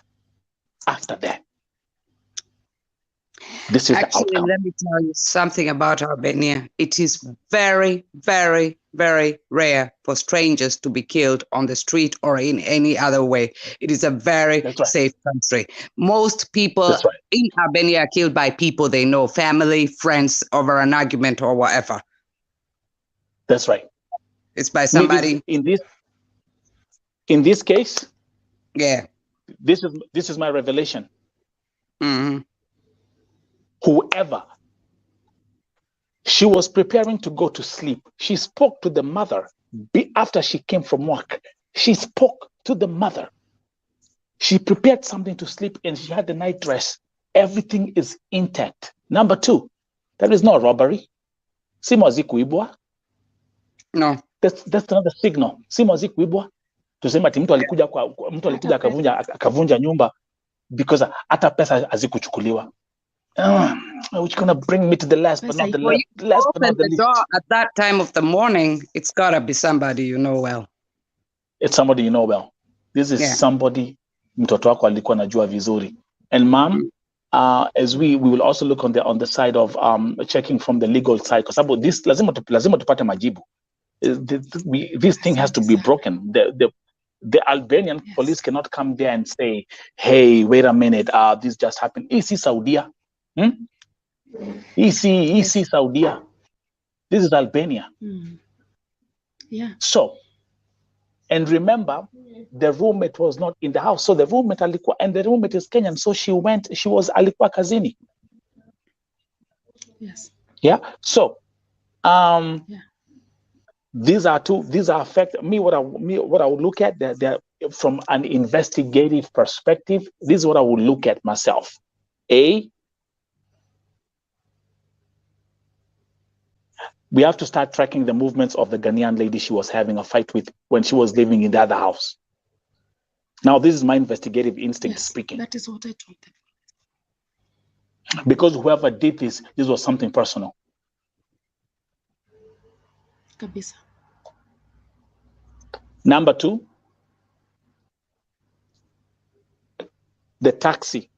after that? This is actually the outcome. Let me tell you something about Albania. It is very, very, very rare for strangers to be killed on the street or in any other way. It is a very safe country. Most people in Albania are killed by people they know, family, friends, over an argument or whatever. That's right. It's by Me, somebody. in this case, Yeah. this is my revelation. Mm-hmm. Whoever, she was preparing to go to sleep. She spoke to the mother after she came from work. She spoke to the mother. She prepared something to sleep and she had the night dress. Everything is intact. Number two, there is no robbery. Simu kuibwa. No. That's another signal. Simu kuibwa. Tuseme ati mtu alikuja akavunja nyumba because hata pesa hazikuchukuliwa. Which gonna bring me to the last but not the For you to last but open not the the least. door at that time of the morning, it's gotta be somebody you know well. It's somebody you know well. This is somebody mtoto wako alikuwa anajua vizuri. And mom, as we will also look on the side of checking from the legal side, because about this lazima tupate majibu. This thing has to be broken. The Albanian police cannot come there and say, hey, wait a minute, this just happened. Is Saudia? Is Saudia? This is Albania. Yeah. So, and remember, the roommate was not in the house. So the roommate alikuwa, and the roommate is Kenyan. So she was alikuwa kazini. Yes. Yeah. So, these are affect me. What I would look at they're from an investigative perspective. This is what I would look at myself. We have to start tracking the movements of the Ghanaian lady she was having a fight with when she was living in the other house. Now, this is my investigative instinct speaking. That is what I told them. Because whoever did this was something personal. Kabisa. Number two, the taxi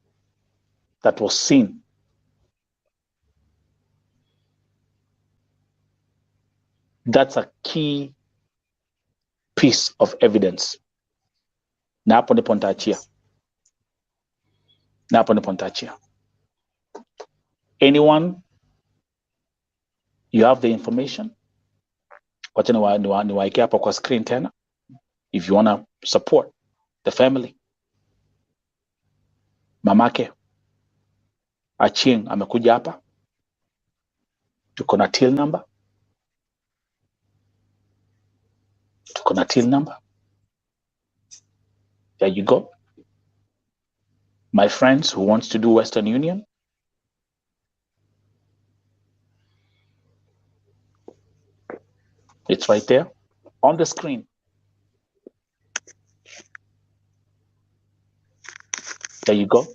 that was seen. That's a key piece of evidence. Na hapo ndipo nitaachia. Anyone, you have the information. Wacha niwaeke hapo kwa screen tena. If you want to support the family. Mamake Achieng amekuja hapa. Tuko na till number. There you go. My friends who wants to do Western Union, it's right there on the screen. There you go.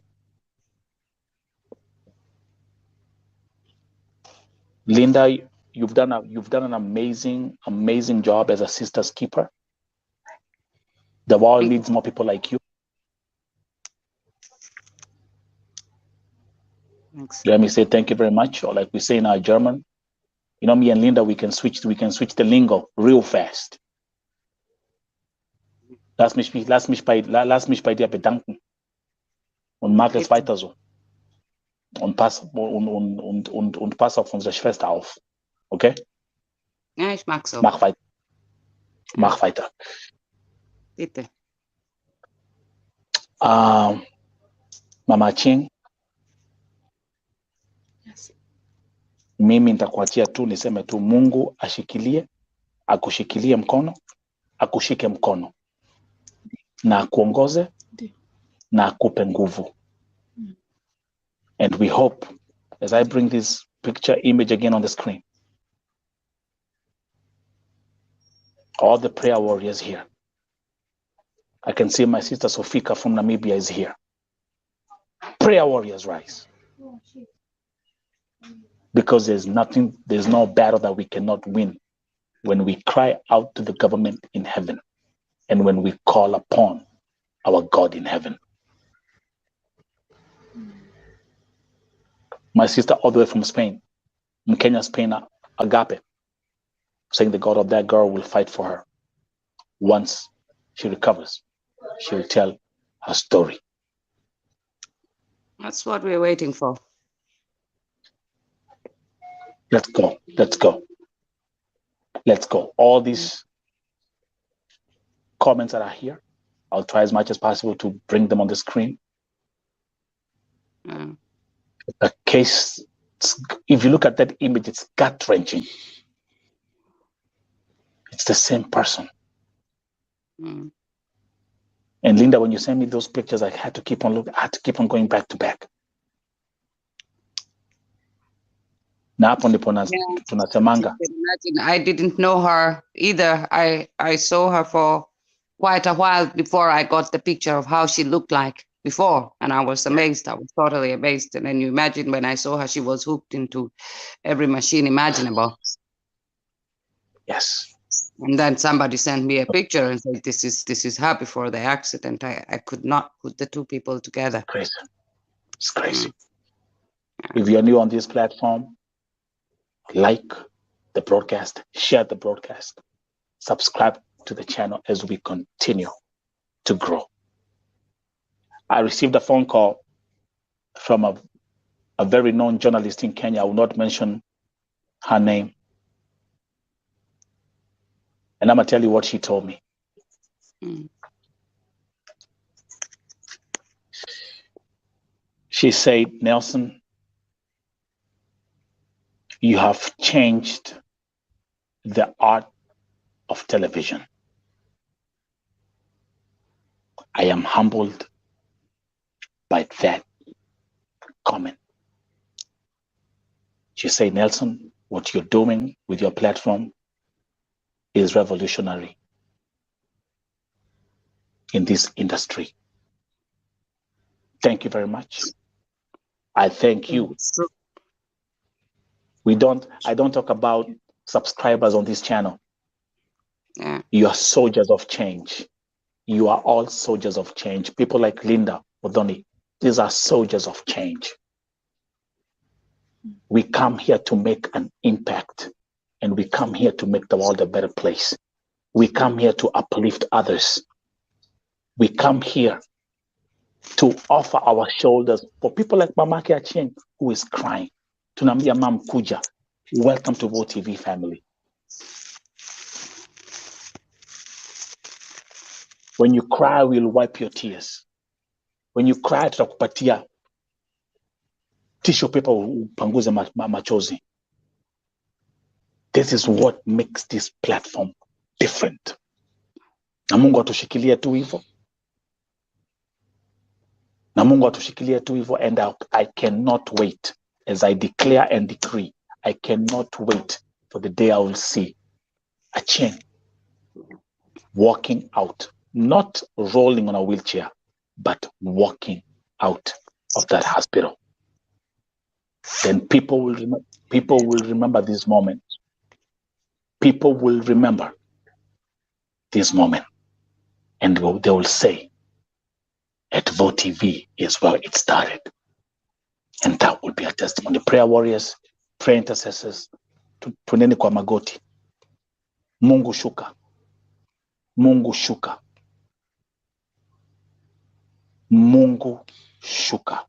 Linda, you've done an amazing job as a sister's keeper. The world needs more people like you. Thanks. Let me say thank you very much, or like we say in our German. You know, me and Linda, we can switch the lingo real fast. Lass mich bei dir bedanken und mach es weiter so. Und pass auf unsere Schwester auf. Okay? Ja, ich mag so. Mach weiter. Bitte. Mama Achieng. Yes. Mimi nitakuachia tu niseme tu Mungu akushikilie mkono, akushike mkono. Na akuongoze na akupe nguvu. And we hope, as I bring this image again on the screen, all the prayer warriors here. I can see my sister Sofika from Namibia is here. Prayer warriors rise. Because there's no battle that we cannot win when we cry out to the government in heaven and when we call upon our God in heaven. My sister all the way from Spain, in Kenya, Spain, Agape, saying the God of that girl will fight for her. Once she recovers, she'll tell her story. That's what we're waiting for. Let's go. Let's go. All these comments that are here, I'll try as much as possible to bring them on the screen. The case, if you look at that image, it's gut-wrenching. It's the same person. And Linda, when you sent me those pictures, I had to keep on looking. I had to keep on going back to back. Na hapo ndipo tunasemanga. I didn't know her either. I saw her for quite a while before I got the picture of how she looked like before, and I was amazed. I was totally amazed. And then you imagine when I saw her, she was hooked into every machine imaginable. Yes. And then somebody sent me a picture and said, "This is her before the accident." I could not put the two people together. Crazy. It's crazy. If you're new on this platform, like the broadcast, share the broadcast, subscribe to the channel as we continue to grow. I received a phone call from a very known journalist in Kenya. I will not mention her name. And I'm going to tell you what she told me. She said, "Nelson, you have changed the art of television. I am humbled by that comment." She said, "Nelson, what you're doing with your platform is revolutionary in this industry. Thank you very much. I thank you." I don't talk about subscribers on this channel. You are soldiers of change. You are all soldiers of change. People like Linda Odoni, these are soldiers of change. We come here to make an impact, and we come here to make the world a better place. We come here to uplift others. We come here to offer our shoulders for people like Mamake Achieng, who is crying. Tunambia Mam Kuja, welcome to VOTV family. When you cry, we'll wipe your tears. When you cry, tutakupatia tissue paper, upanguze machozi. This is what makes this platform different. Na Mungu atushikilie tu hivyo. Na Mungu atushikilie tu hivyo, and I cannot wait, as I declare and decree, I cannot wait for the day I will see Achieng walking out, not rolling on a wheelchair, but walking out of that hospital. Then people will remember this moment. People will remember this moment, and they will say, at VOTV is where it started. And that will be a testimony. Prayer warriors, prayer intercessors, tuneni kwa magoti. Mungu shuka. Mungu shuka. Mungu shuka.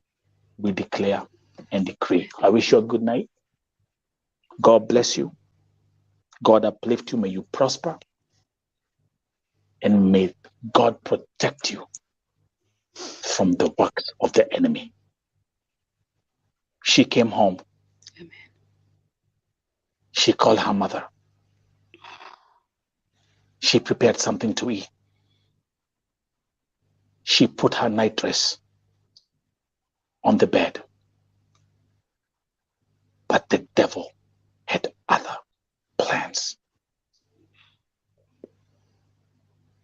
We declare and decree. I wish you a good night. God bless you. God uplift you. May you prosper. And may God protect you from the works of the enemy. She came home. Amen. She called her mother. She prepared something to eat. She put her night dress on the bed. But the devil had other plans.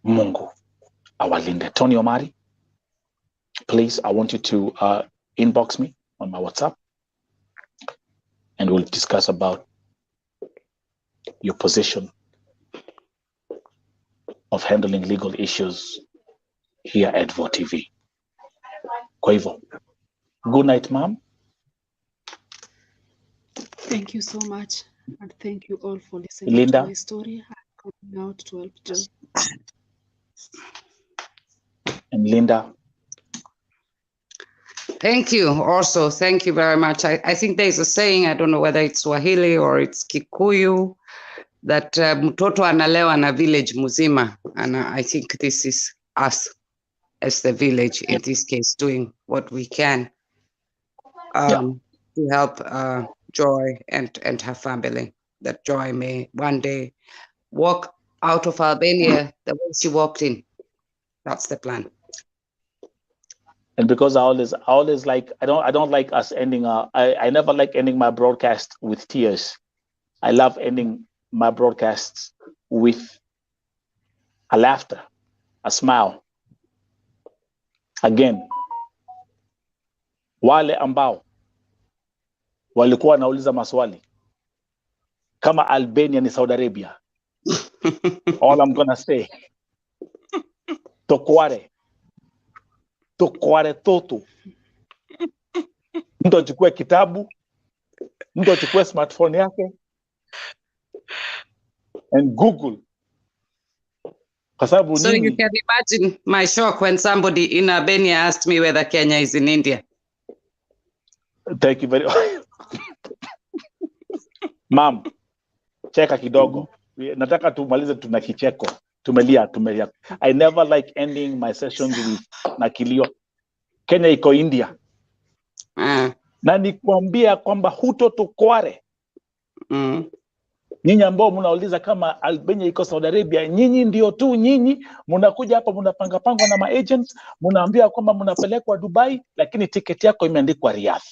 Mungu awalinde. Tony Omari, please, I want you to inbox me on my WhatsApp, and we'll discuss about your position of handling legal issues here at VOTV. Kwa hivyo, good night, ma'am. Thank you so much, and thank you all for listening Linda. to my story. I'm coming out to help Joy. And Linda. Thank you. Also, thank you very much. I think there's a saying, I don't know whether it's Swahili or it's Kikuyu. that mtoto analewa na village muzima, and I think this is us as the village in this case doing what we can to help Joy and her family, that Joy may one day walk out of Albania the way she walked in. That's the plan. And because I always like, I don't like us ending I never like ending my broadcast with tears. I love ending my broadcasts with a laughter, a smile. Again, wale ambao walikuwa wanauliza maswali kama Albania ni Saudi Arabia, all I'm gonna say, tokware toto. Mtu achukue kitabu, mtu achukue smartphone yake and Google. So you can imagine my shock when somebody in Albania asked me whether Kenya is in India. Thank you very much. Ma'am, cheka kidogo. Nataka tumalize tuna kicheko. Tumelia. I never like ending my sessions with nakilio. Kenya iko India. Na nikuambia kwamba huto tukware. Nyinyi ambao mnauliza kama Albania iko Saudi Arabia, nyinyi ndio tu nyinyi mnakuja hapa mnapanga na maagents, mnaambia kwamba mnapelekwa Dubai lakini tiketi yako imeandikwa Riyadh.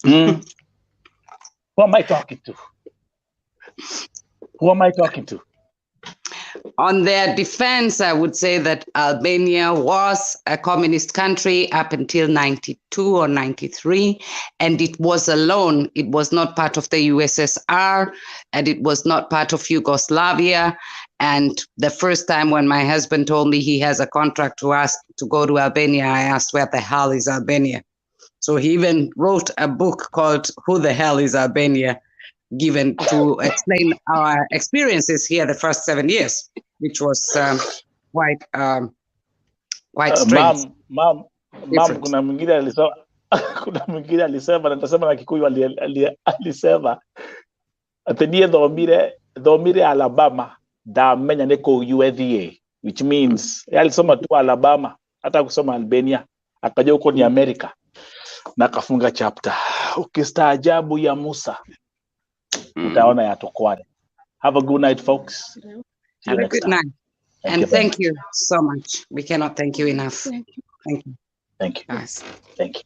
Who am I talking to? Who am I talking to? On their defense, I would say that Albania was a communist country up until 92 or 93, and it was alone. It was not part of the USSR, and it was not part of Yugoslavia. And the first time when my husband told me he has a contract to go to Albania, I asked, where the hell is Albania? So he even wrote a book called Who the Hell is Albania? Given to explain our experiences here the first 7 years, which was quite strange. Ma'am, kuna mwingine alisema na nitasema na Kikuyu alisema atenie dhomire Alabama da menya neko USDA, which means alisoma tu Alabama, hata kusoma Albania, akaja huko ni America na kafunga chapter. Ukistaajabu ya Musa utaona ya tokware. Have a good night, folks. Have a good night. And thank you so much. We cannot thank you enough. Thank you. Thank you. Yes. Thank you.